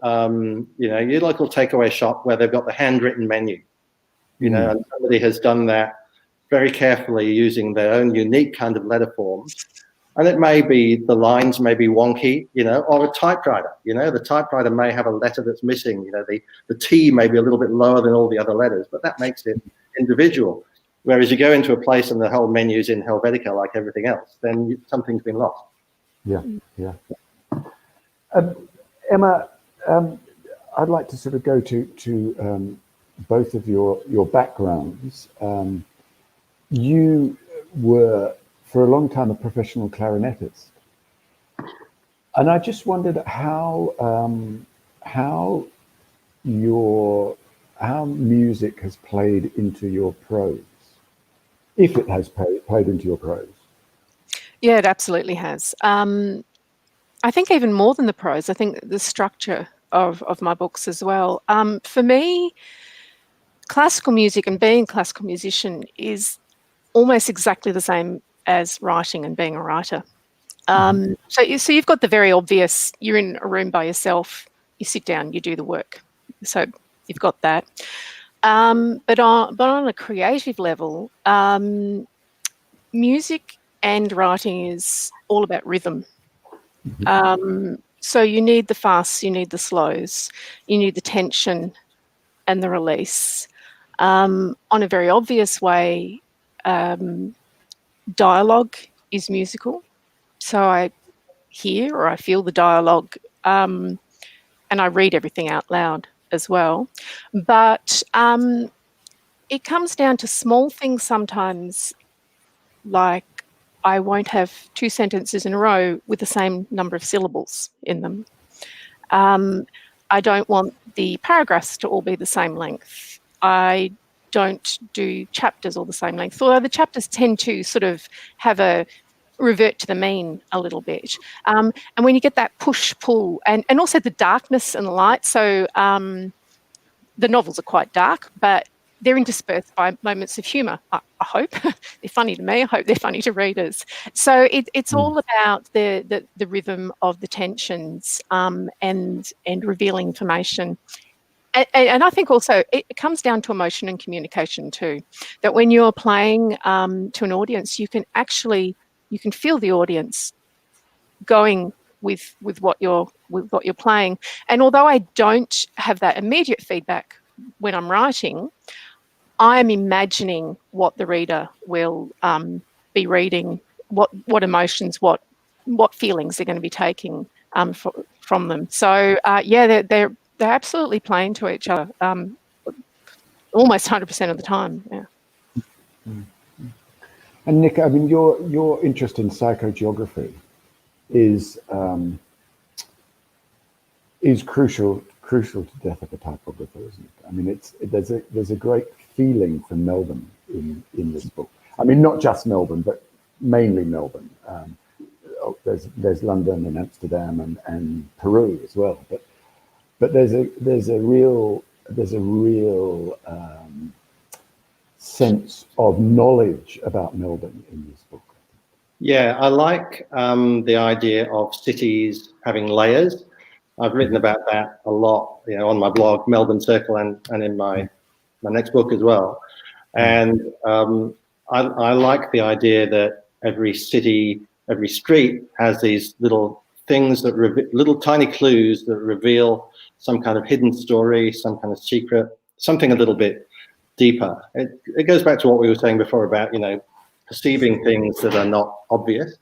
your local takeaway shop where they've got the handwritten menu, and somebody has done that very carefully using their own unique kind of letter form. And it may be, the lines may be wonky, or a typewriter, the typewriter may have a letter that's missing, the T may be a little bit lower than all the other letters, but that makes it individual. Whereas you go into a place and the whole menu's in Helvetica like everything else, then something's been lost. Yeah. Emma, I'd like to sort of go to both of your backgrounds. You were, for a long time, a professional clarinetist, and I just wondered how music has played into your prose, if it has played into your prose. Yeah, it absolutely has. I think even more than the prose, I think the structure of my books as well. For me, classical music and being a classical musician is almost exactly the same as writing and being a writer. So you've got the very obvious, you're in a room by yourself, you sit down, you do the work. So you've got that. But on a creative level, music and writing is all about rhythm. So you need the fasts, you need the slows, you need the tension and the release. On a very obvious way, dialogue is musical. So I hear or I feel the dialogue, and I read everything out loud as well. But it comes down to small things sometimes, like I won't have two sentences in a row with the same number of syllables in them. I don't want the paragraphs to all be the same length. I don't do chapters all the same length, although the chapters tend to sort of have a revert to the mean a little bit. And when you get that push-pull and also the darkness and the light, so the novels are quite dark, but they're interspersed by moments of humour, I hope. They're funny to me. I hope they're funny to readers. So it's all about the rhythm of the tensions and revealing information. And I think also it comes down to emotion and communication too, that when you're playing to an audience, you can feel the audience going with what you're playing. And although I don't have that immediate feedback when I'm writing, I'm imagining what the reader will be reading, what emotions, what feelings they're going to be taking from them. So yeah, they're absolutely playing to each other, almost 100% of the time. Yeah. And Nick, I mean, your interest in psychogeography is crucial to Death of a Typographer, isn't it? I mean, there's a great feeling for Melbourne in this book. I mean, not just Melbourne, but mainly Melbourne. There's London and Amsterdam and Peru as well. But there's a real sense of knowledge about Melbourne in this book. Yeah, I like the idea of cities having layers. I've written about that a lot, on my blog, Melbourne Circle, and in my next book as well. And I like the idea that every city, every street has these little things little tiny clues that reveal some kind of hidden story, some kind of secret, something a little bit deeper. It goes back to what we were saying before about, perceiving things that are not obvious.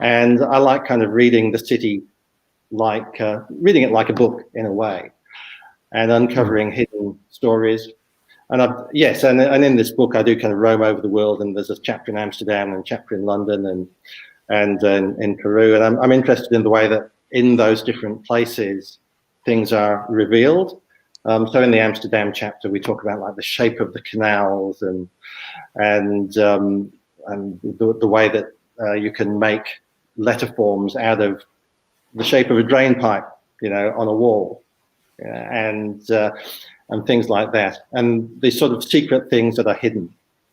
And I like kind of reading the city reading it like a book in a way, and uncovering hidden stories. And and in this book I do kind of roam over the world, and there's a chapter in Amsterdam and a chapter in London and in Peru, and I'm interested in the way that in those different places things are revealed. So in the Amsterdam chapter we talk about like the shape of the canals and the way that you can make letter forms out of the shape of a drain pipe, on a wall, and things like that, and these sort of secret things that are hidden.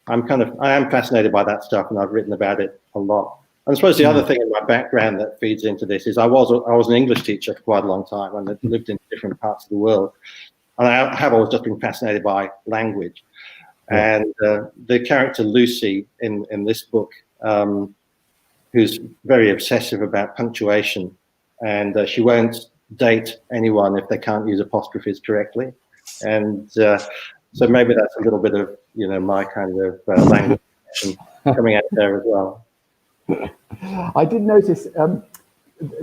I am fascinated by that stuff, and I've written about it a lot. And I suppose the other thing in my background that feeds into this is I was an English teacher for quite a long time, and I lived in different parts of the world, and I have always just been fascinated by language. And the character Lucy in this book, who's very obsessive about punctuation, and she won't date anyone if they can't use apostrophes correctly. And so maybe that's a little bit of, my kind of language coming out there as well. I did notice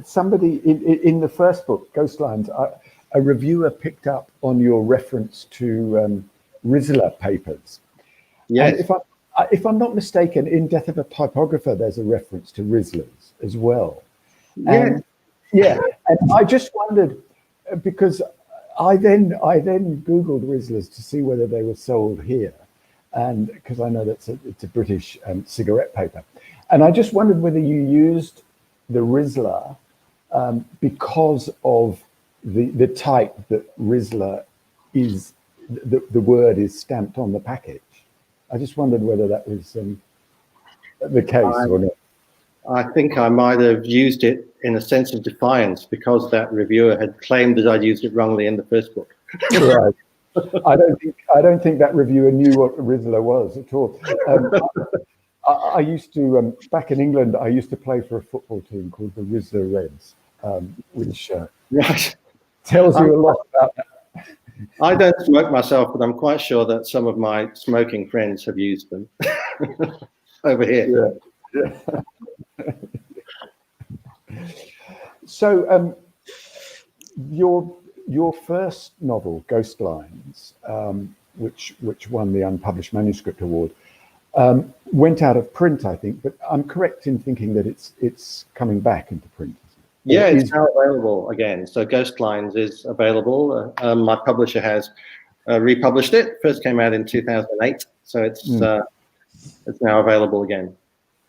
somebody in the first book, Ghostlines, a reviewer picked up on your reference to Rizla papers. Yes. And if I'm not mistaken, in Death of a Typographer, there's a reference to Rizlas as well. And, and I just wondered, because I then Googled Rizlas to see whether they were sold here, and because I know it's a British cigarette paper. And I just wondered whether you used the Rizla because of the type that Rizla is, the word is stamped on the package. I just wondered whether that was the case or not. I think I might have used it in a sense of defiance because that reviewer had claimed that I'd used it wrongly in the first book. Right. I don't think that reviewer knew what Rizla was at all. I used to back in England. I used to play for a football team called the Rizla Reds, which Right. tells you a lot about that. I don't smoke myself, but I'm quite sure that some of my smoking friends have used them over here. Yeah. So, your first novel, Ghost Lines, which won the Unpublished Manuscript Award, went out of print, I think. But I'm correct in thinking that it's coming back into print. Yeah, it's now available again. So Ghost Lines is available. My publisher has republished it. First came out in 2008, so it's now available again.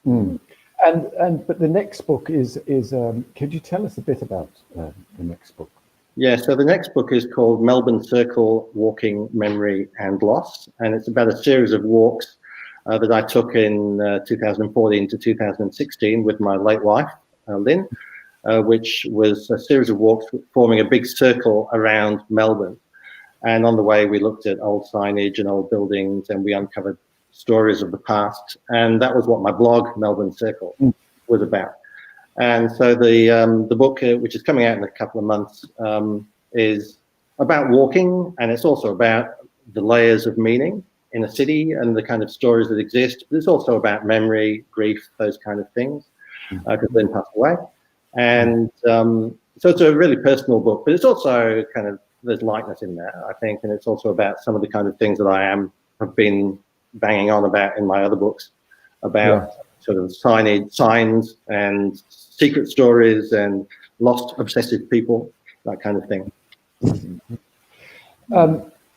Mm. But the next book is could you tell us a bit about the next book? Yeah, so the next book is called Melbourne Circle: Walking, Memory and Loss, and it's about a series of walks that I took in 2014 to 2016 with my late wife, Lynn, which was a series of walks forming a big circle around Melbourne. And on the way, we looked at old signage and old buildings, and we uncovered stories of the past. And that was what my blog, Melbourne Circle, was about. And so the book, which is coming out in a couple of months, is about walking, and it's also about the layers of meaning in a city and the kind of stories that exist. But it's also about memory, grief, those kind of things, because Lynn passed away. And so it's a really personal book, but it's also kind of, there's lightness in there, I think, and it's also about some of the kind of things that I have been banging on about in my other books, about sort of signs and secret stories and lost obsessive people, that kind of thing.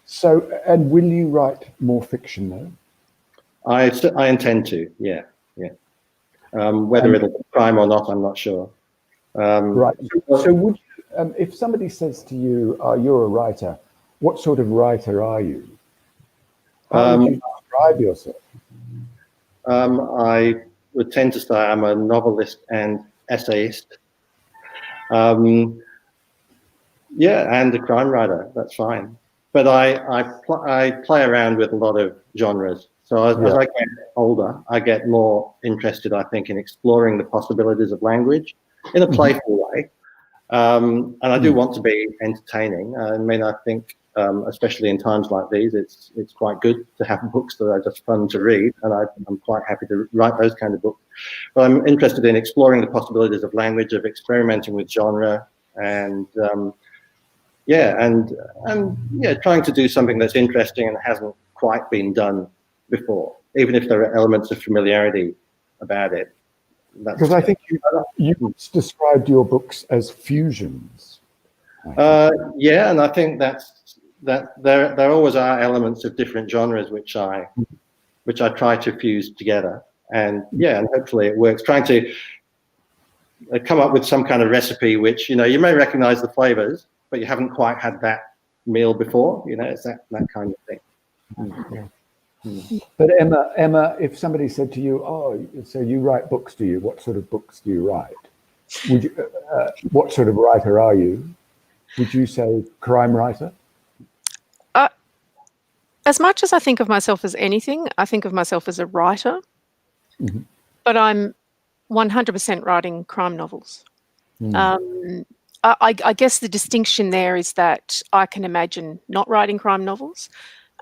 So, and will you write more fiction though? I intend to, yeah. Whether it'll be crime or not, I'm not sure. Right. So would you, if somebody says to you, you're a writer, what sort of writer are you? How would you describe yourself? I would tend to say I'm a novelist and essayist. And a crime writer, that's fine. But I play around with a lot of genres. So as I get older, I get more interested, I think, in exploring the possibilities of language in a playful way. And I do want to be entertaining. I mean, I think, especially in times like these, it's quite good to have books that are just fun to read, and I'm quite happy to write those kind of books. But I'm interested in exploring the possibilities of language, of experimenting with genre, and trying to do something that's interesting and hasn't quite been done before, even if there are elements of familiarity about it. Because I think you described your books as fusions. And I think that there always are elements of different genres which I try to fuse together, and hopefully it works. Trying to come up with some kind of recipe which, you may recognize the flavors, but you haven't quite had that meal before. It's that kind of thing. But Emma, if somebody said to you, so you write books, do you? What sort of books do you write? Would you, what sort of writer are you? Would you say crime writer? As much as I think of myself as anything, I think of myself as a writer. But I'm 100% writing crime novels. I guess the distinction there is that I can imagine not writing crime novels.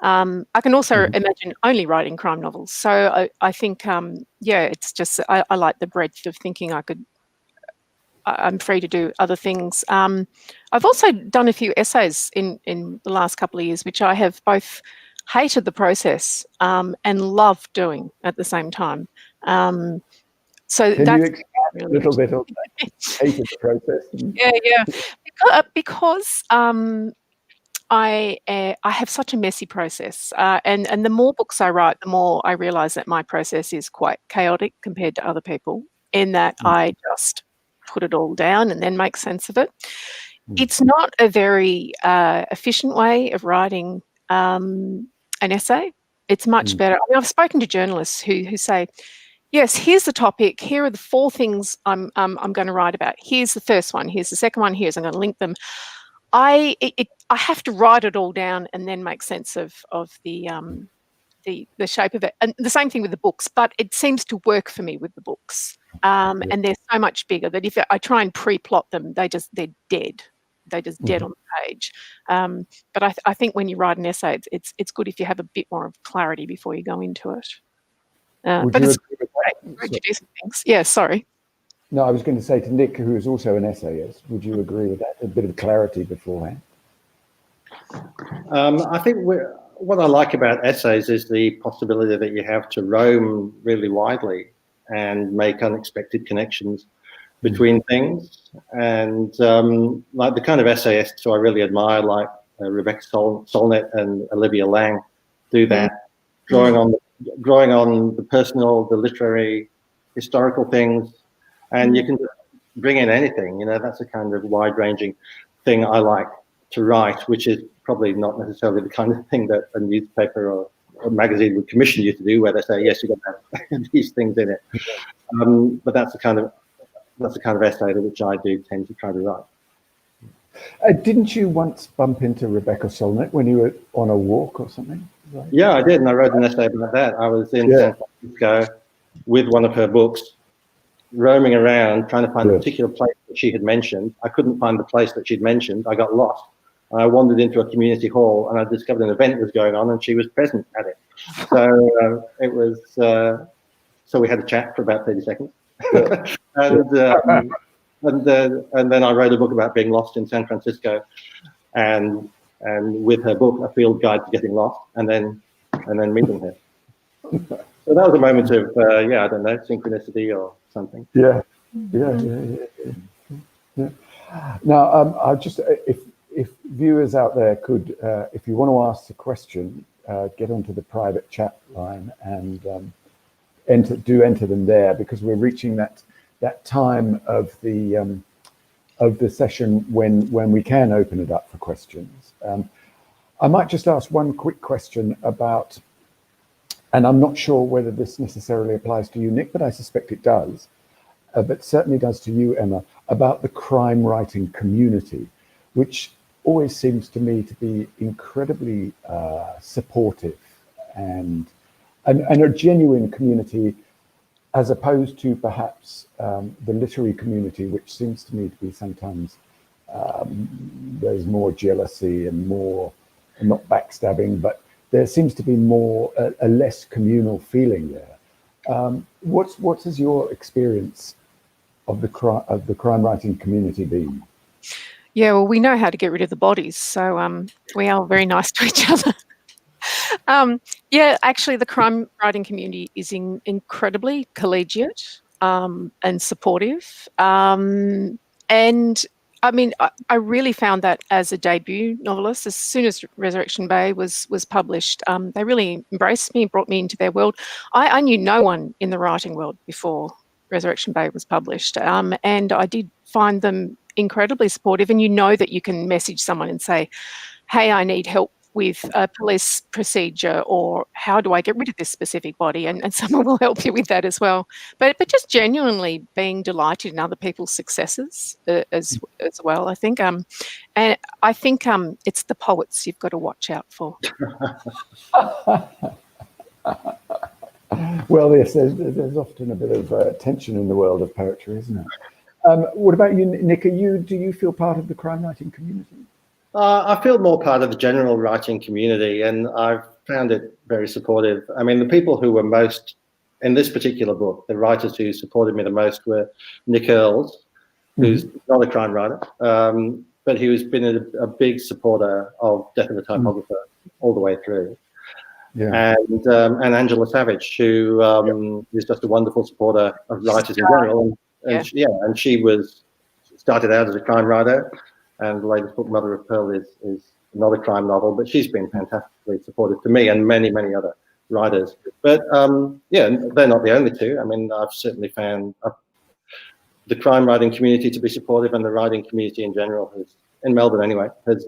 I can also imagine only writing crime novels. So I think, it's just, I like the breadth of thinking I'm free to do other things. I've also done a few essays in the last couple of years, which I have both hated the process and loved doing at the same time. So can that's you expand a little bit on that? Hated the process? Because I have such a messy process, and the more books I write, the more I realise that my process is quite chaotic compared to other people, in that I just put it all down and then make sense of it. It's not a very efficient way of writing an essay. It's much better. I mean, I've spoken to journalists who say, yes, here's the topic. Here are the 4 things I'm going to write about. Here's the first one. Here's the second one. Here's I'm going to link them. I have to write it all down and then make sense of the shape of it. And the same thing with the books, but it seems to work for me with the books. And they're so much bigger that if I try and pre-plot them, they're dead. They're just dead on the page. But I think when you write an essay, it's good if you have a bit more of clarity before you go into it. But it's great to do some things. Yeah, sorry. No, I was going to say to Nick, who is also an essayist, would you agree with that? A bit of clarity beforehand. I think what I like about essays is the possibility that you have to roam really widely and make unexpected connections between things. And like the kind of essayists who I really admire, like Rebecca Solnit and Olivia Laing, do that, drawing on the personal, the literary, historical things. And you can bring in anything, that's a kind of wide-ranging thing I like to write, which is probably not necessarily the kind of thing that a newspaper or a magazine would commission you to do, where they say, yes, you've got to have these things in it. But that's the kind of essay which I do tend to try to write. Didn't you once bump into Rebecca Solnit when you were on a walk or something? Right? Yeah, I did, and I wrote an essay about that. I was in San Francisco with one of her books, roaming around trying to find a particular place that she had mentioned. I couldn't find the place that she'd mentioned. I got lost. I wandered into a community hall and I discovered an event was going on and she was present at it. So it was, so we had a chat for about 30 seconds. and then I wrote a book about being lost in San Francisco and with her book, A Field Guide to Getting Lost, and then meeting her. So that was a moment of, I don't know, synchronicity or something. Yeah. Now, I just, if viewers out there could, if you want to ask a question, get onto the private chat line and enter them there, because we're reaching that time of the session when we can open it up for questions. I might just ask one quick question about, and I'm not sure whether this necessarily applies to you, Nick, but I suspect it does, but certainly does to you, Emma, about the crime writing community, which always seems to me to be incredibly supportive and a genuine community, as opposed to perhaps the literary community, which seems to me to be sometimes there's more jealousy and more, not backstabbing, but there seems to be more a less communal feeling there. What has your experience of the crime writing community been? Yeah, well, we know how to get rid of the bodies, so we are very nice to each other. Yeah, actually, the crime writing community is incredibly collegiate and supportive. And I mean, I really found that as a debut novelist, as soon as Resurrection Bay was published, they really embraced me, brought me into their world. I knew no one in the writing world before Resurrection Bay was published, and I did find them incredibly supportive. And you know that you can message someone and say, hey, I need help with a police procedure, or how do I get rid of this specific body, and someone will help you with that as well. But just genuinely being delighted in other people's successes as well, I think. And I think it's the poets you've got to watch out for. Well, yes, there's often a bit of tension in the world of poetry, isn't it? What about you, Nick? Do you feel part of the crime writing community? I feel more part of the general writing community, and I've found it very supportive. I mean, the people who were most, in this particular book, the writers who supported me the most were Nick Earls, who's not a crime writer, but who's been a big supporter of Death of a Typographer all the way through. Yeah. And Angela Savage, who is just a wonderful supporter of writers in general. And she started out as a crime writer. And the latest book, Mother of Pearl, is another crime novel, but she's been fantastically supportive to me and many, many other writers. But yeah, they're not the only two. I mean, I've certainly found the crime writing community to be supportive, and the writing community in general, in Melbourne anyway, has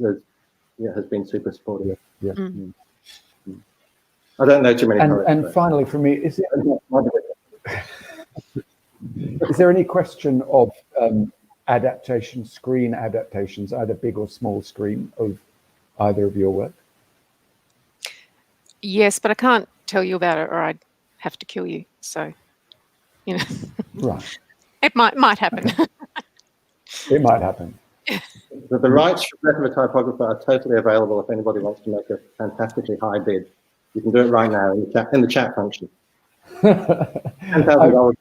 been super supportive. Yeah. I don't know too many. And finally, for me, is there any question of screen adaptations, either big or small screen, of either of your work? Yes, but I can't tell you about it, or I'd have to kill you. So, you know, Right. It might happen. Okay. It might happen. The rights for Death of a Typographer are totally available if anybody wants to make a fantastically high bid. You can do it right now in the chat function. $10,000.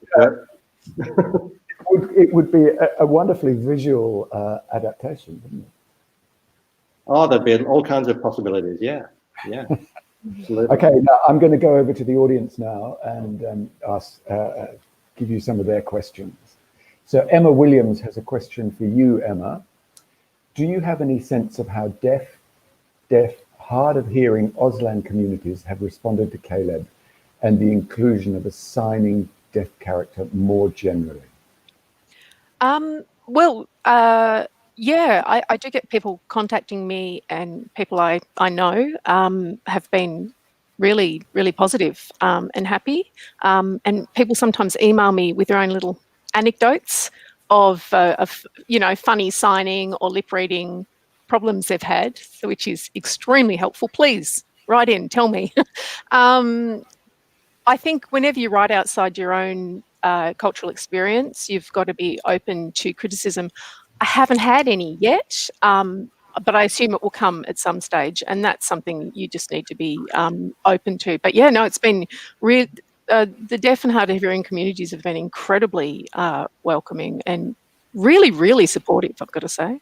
It would be a wonderfully visual adaptation, wouldn't it? Oh, there'd be all kinds of possibilities. Yeah. Absolutely. Okay, now I'm going to go over to the audience now and give you some of their questions. So Emma Williams has a question for you, Emma. Do you have any sense of how deaf, hard of hearing Auslan communities have responded to Caleb and the inclusion of a signing deaf character more generally? Yeah, I do get people contacting me, and people I know have been really, really positive and happy. And people sometimes email me with their own little anecdotes of funny signing or lip reading problems they've had, which is extremely helpful. Please write in, tell me. I think whenever you write outside your own cultural experience, you've got to be open to criticism. I haven't had any yet, but I assume it will come at some stage, and that's something you just need to be open to. But yeah, no, it's been real. The deaf and hard of hearing communities have been incredibly welcoming and really, really supportive, I've got to say.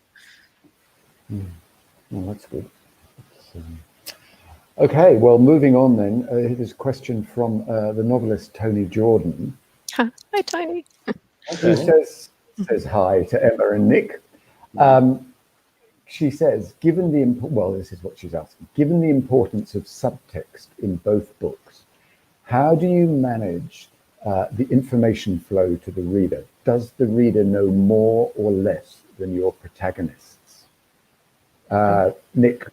Well, that's good. Okay, well, moving on then, here's a question from the novelist Tony Jordan. Hi, Tony. Who says hi to Emma and Nick. She says, this is what she's asking. Given the importance of subtext in both books, how do you manage the information flow to the reader? Does the reader know more or less than your protagonists? Nick,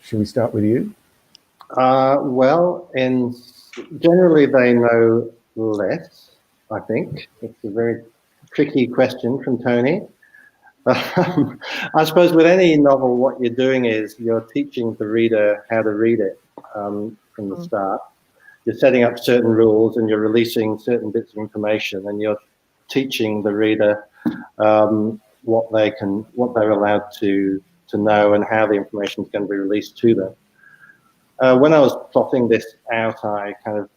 shall we start with you? Well, generally they know less, I think. It's a very tricky question from Tony. I suppose with any novel, what you're doing is you're teaching the reader how to read it from the start. You're setting up certain rules and you're releasing certain bits of information, and you're teaching the reader what they're allowed to know and how the information is going to be released to them. When I was plotting this out, I kind of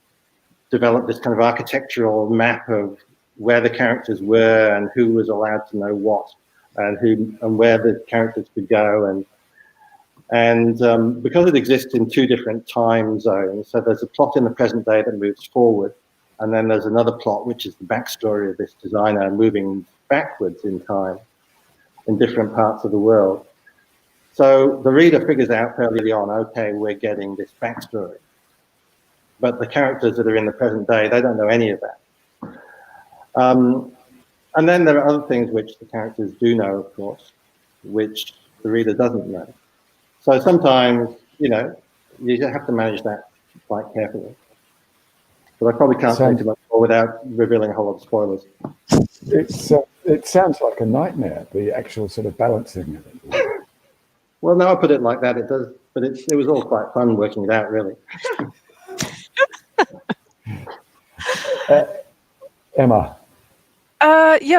developed this kind of architectural map of where the characters were and who was allowed to know what, and where the characters could go, and because it exists in two different time zones, so there's a plot in the present day that moves forward, and then there's another plot which is the backstory of this designer moving backwards in time in different parts of the world. So the reader figures out fairly on, okay, we're getting this backstory, but the characters that are in the present day, they don't know any of that. And then there are other things which the characters do know, of course, which the reader doesn't know. So sometimes, you have to manage that quite carefully. But I probably can't say too much more without revealing a whole lot of spoilers. It sounds like a nightmare, the actual sort of balancing of it. Well, now I put it like that, it does, but it was all quite fun working it out, really. Emma.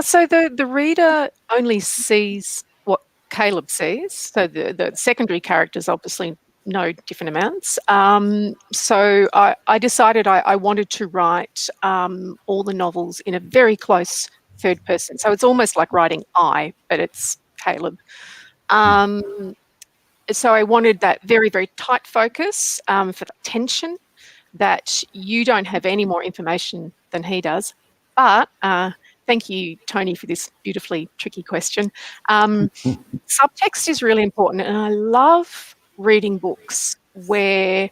So the reader only sees what Caleb sees. So the secondary characters obviously know different amounts. So I decided I wanted to write all the novels in a very close third person. So it's almost like writing I, but it's Caleb. So I wanted that very, very tight focus for the tension, that you don't have any more information than he does. But thank you, Tony, for this beautifully tricky question. Subtext is really important, and I love reading books where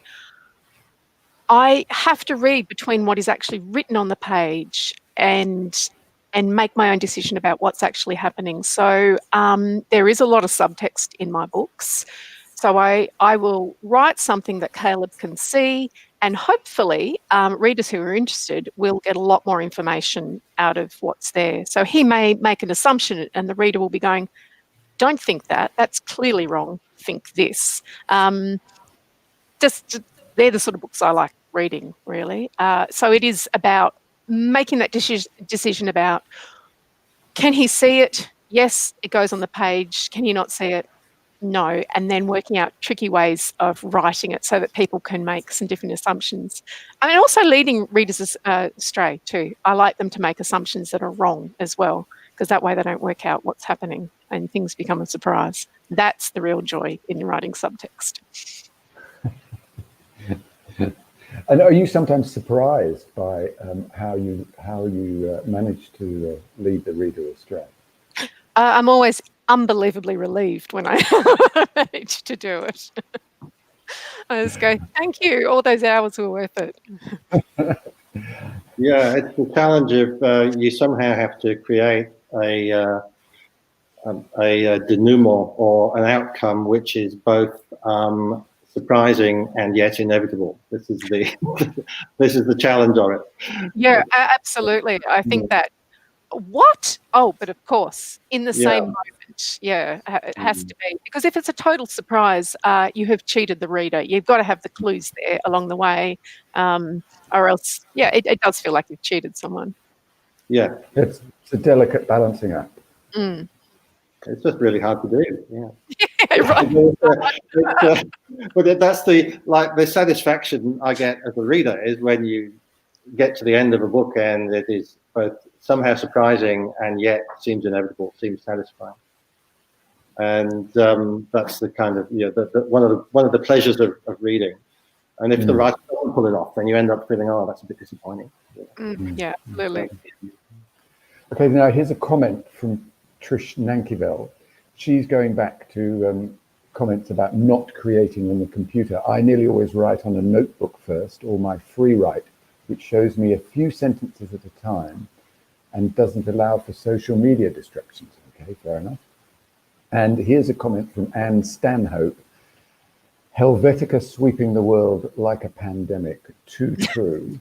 I have to read between what is actually written on the page and make my own decision about what's actually happening. So there is a lot of subtext in my books. So I will write something that Caleb can see, and hopefully readers who are interested will get a lot more information out of what's there. So he may make an assumption and the reader will be going, don't think that, that's clearly wrong, think this. Just they're the sort of books I like reading, really. So it is about making that decision about, can he see it? Yes, it goes on the page. Can he not see it? No. And then working out tricky ways of writing it so that people can make some different assumptions. I mean, also leading readers astray too. I like them to make assumptions that are wrong as well, because that way they don't work out what's happening and things become a surprise. That's the real joy in writing subtext. And are you sometimes surprised by how you manage to lead the reader astray? I'm always unbelievably relieved when I manage to do it. I just go, thank you, all those hours were worth it. Yeah, it's the challenge of you somehow have to create a denouement or an outcome which is both surprising and yet inevitable. This is the challenge of it. Yeah, absolutely. I think that what? Oh, but of course, in the same moment, it has to be, because if it's a total surprise, you have cheated the reader. You've got to have the clues there along the way, or else, it does feel like you've cheated someone. Yeah, it's a delicate balancing act. Mm. It's just really hard to do. Yeah, right. But that's the satisfaction I get as a reader is when you get to the end of a book and it is both somehow surprising and yet seems inevitable, seems satisfying. And that's the kind of one of the pleasures of reading. And if the writer doesn't pull it off, then you end up feeling, oh, that's a bit disappointing. Yeah, absolutely. Okay, now here's a comment from Trish Nankivel. She's going back to comments about not creating on the computer. I nearly always write on a notebook first, or my free write, which shows me a few sentences at a time and doesn't allow for social media distractions. Okay, fair enough. And here's a comment from Anne Stanhope. Helvetica sweeping the world like a pandemic. Too true.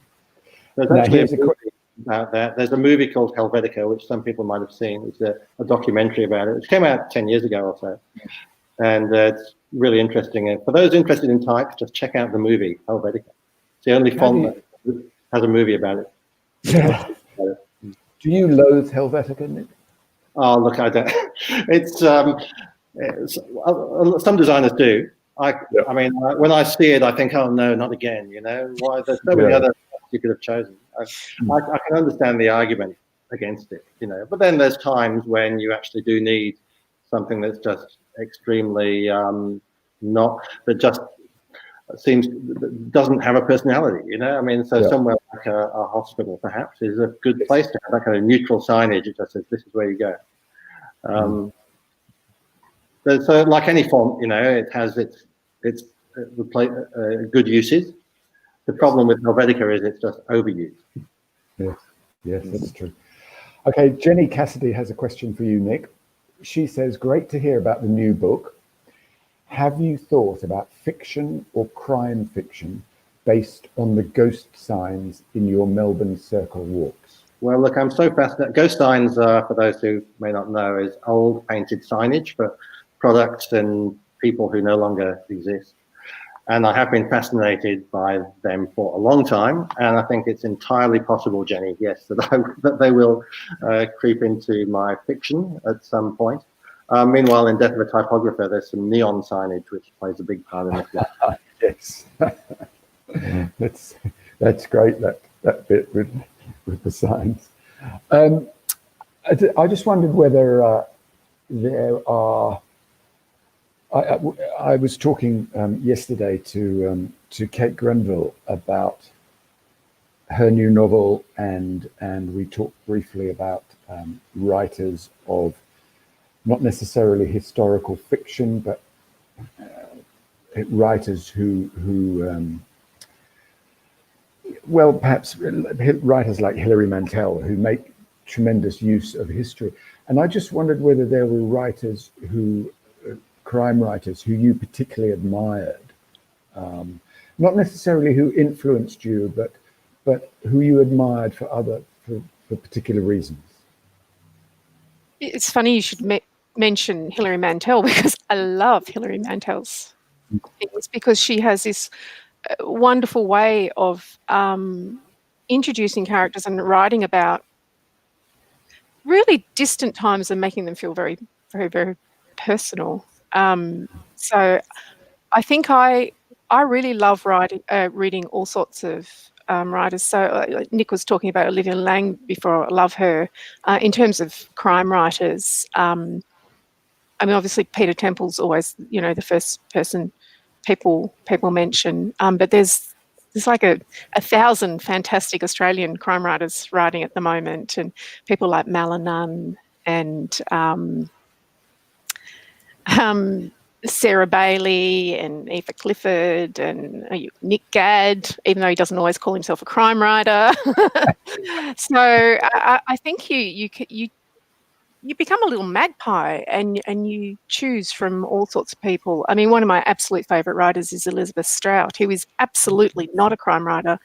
There's actually a movie about that. There's a movie called Helvetica, which some people might have seen. It's a documentary about it. It came out 10 years ago or so. And it's really interesting. And for those interested in type, just check out the movie, Helvetica. It's the only font that has a movie about it. Yeah. Do you loathe Helvetica, Nick? Oh, look, I don't. It's some designers do. I mean, when I see it, I think, oh no, not again. You know, why? There's so many other you could have chosen. I can understand the argument against it, you know. But then there's times when you actually do need something that's just extremely doesn't have a personality, you know. I mean, so somewhere like a hospital perhaps is a good place to have that kind of neutral signage. It just says this is where you go. So like any font, you know, it has its good uses. The problem with Helvetica is it's just overused. Yes, that's true. Okay, Jenny Cassidy has a question for you, Nick. She says, great to hear about the new book. Have you thought about fiction or crime fiction based on the ghost signs in your Melbourne Circle walks? Well, look, I'm so fascinated. Ghost signs, for those who may not know, is old painted signage for products and people who no longer exist. And I have been fascinated by them for a long time. And I think it's entirely possible, Jenny, yes, that they will creep into my fiction at some point. Meanwhile, in Death of a Typographer, there's some neon signage, which plays a big part in it. Yes, that's great, that bit with the signs. I just wondered whether there are... I was talking yesterday to Kate Grenville about her new novel, and we talked briefly about writers of not necessarily historical fiction, but writers who well, perhaps writers like Hilary Mantell, who make tremendous use of history. And I just wondered whether there were writers who, crime writers, who you particularly admired, not necessarily who influenced you, but who you admired for particular reasons. It's funny you should mention Hilary Mantell, because I love Hilary Mantell's things, because she has this wonderful way of introducing characters and writing about really distant times and making them feel very, very, very personal. So I think I really love reading all sorts of writers. So Nick was talking about Olivia Laing before. I love her. In terms of crime writers, I mean, obviously Peter Temple's always, the first person people mention. But there's like a 1,000 fantastic Australian crime writers writing at the moment, and people like Nunn and Sarah Bailey and Eva Clifford and Nick Gadd, even though he doesn't always call himself a crime writer. So I think you become a little magpie, and you choose from all sorts of people. I mean, one of my absolute favourite writers is Elizabeth Strout, who is absolutely not a crime writer.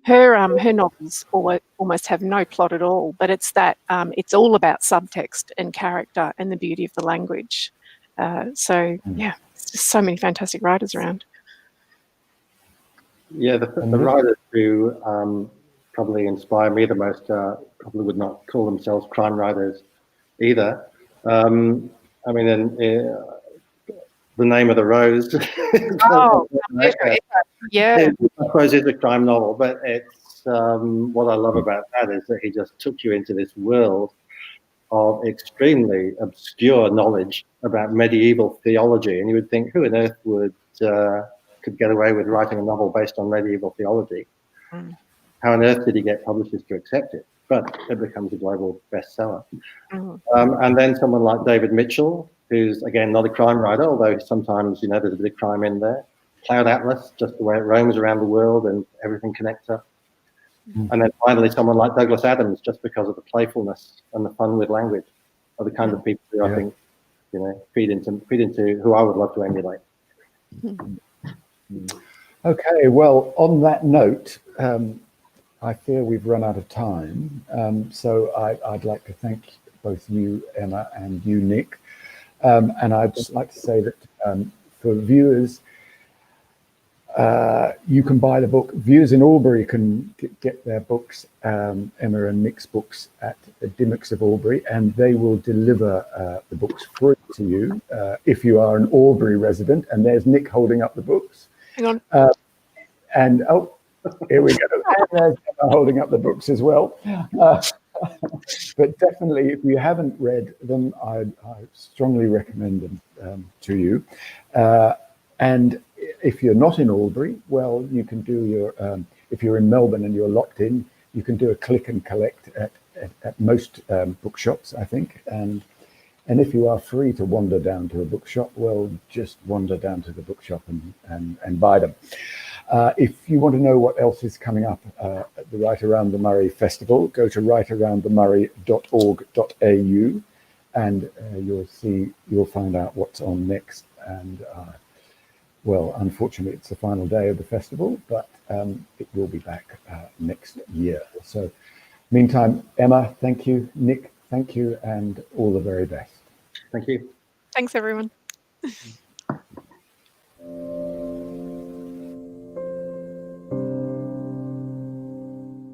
Her novels almost have no plot at all, but it's it's all about subtext and character and the beauty of the language. So yeah, there's just so many fantastic writers around. Yeah, the writers who probably inspire me the most probably would not call themselves crime writers either. I mean, The Name of the Rose. Oh, yeah. I suppose it's a crime novel, but it's what I love about that is that he just took you into this world of extremely obscure knowledge about medieval theology, and you would think, who on earth could get away with writing a novel based on medieval theology? How on earth did he get publishers to accept it? But it becomes a global bestseller. And then someone like David Mitchell, who's again not a crime writer, although sometimes there's a bit of crime in there. Cloud Atlas, just the way it roams around the world and everything connects up. And then finally someone like Douglas Adams, just because of the playfulness and the fun with language, are the kind of people who I think feed into who I would love to emulate. Okay, well, on that note, I fear we've run out of time. So I'd like to thank both you, Emma, and you, Nick. And I'd just like to say that for viewers, you can buy the book. Viewers in Albury can get their books, Emma and Nick's books, at Dimmicks of Albury, and they will deliver the books free to you if you are an Albury resident. And there's Nick holding up the books. Hang on. And oh, here we go. And there's Emma holding up the books as well. But definitely, if you haven't read them, I strongly recommend them to you. And if you're not in Albury, well, you can do your, if you're in Melbourne and you're locked in, you can do a click and collect at most bookshops, I think. And if you are free to wander down to a bookshop, well, just wander down to the bookshop and buy them. If you want to know what else is coming up at the Write Around the Murray Festival, go to writearoundthemurray.org.au and you'll find out what's on next. And well, unfortunately, it's the final day of the festival, but it will be back next year. So meantime, Emma, thank you. Nick, thank you, and all the very best. Thank you. Thanks, everyone.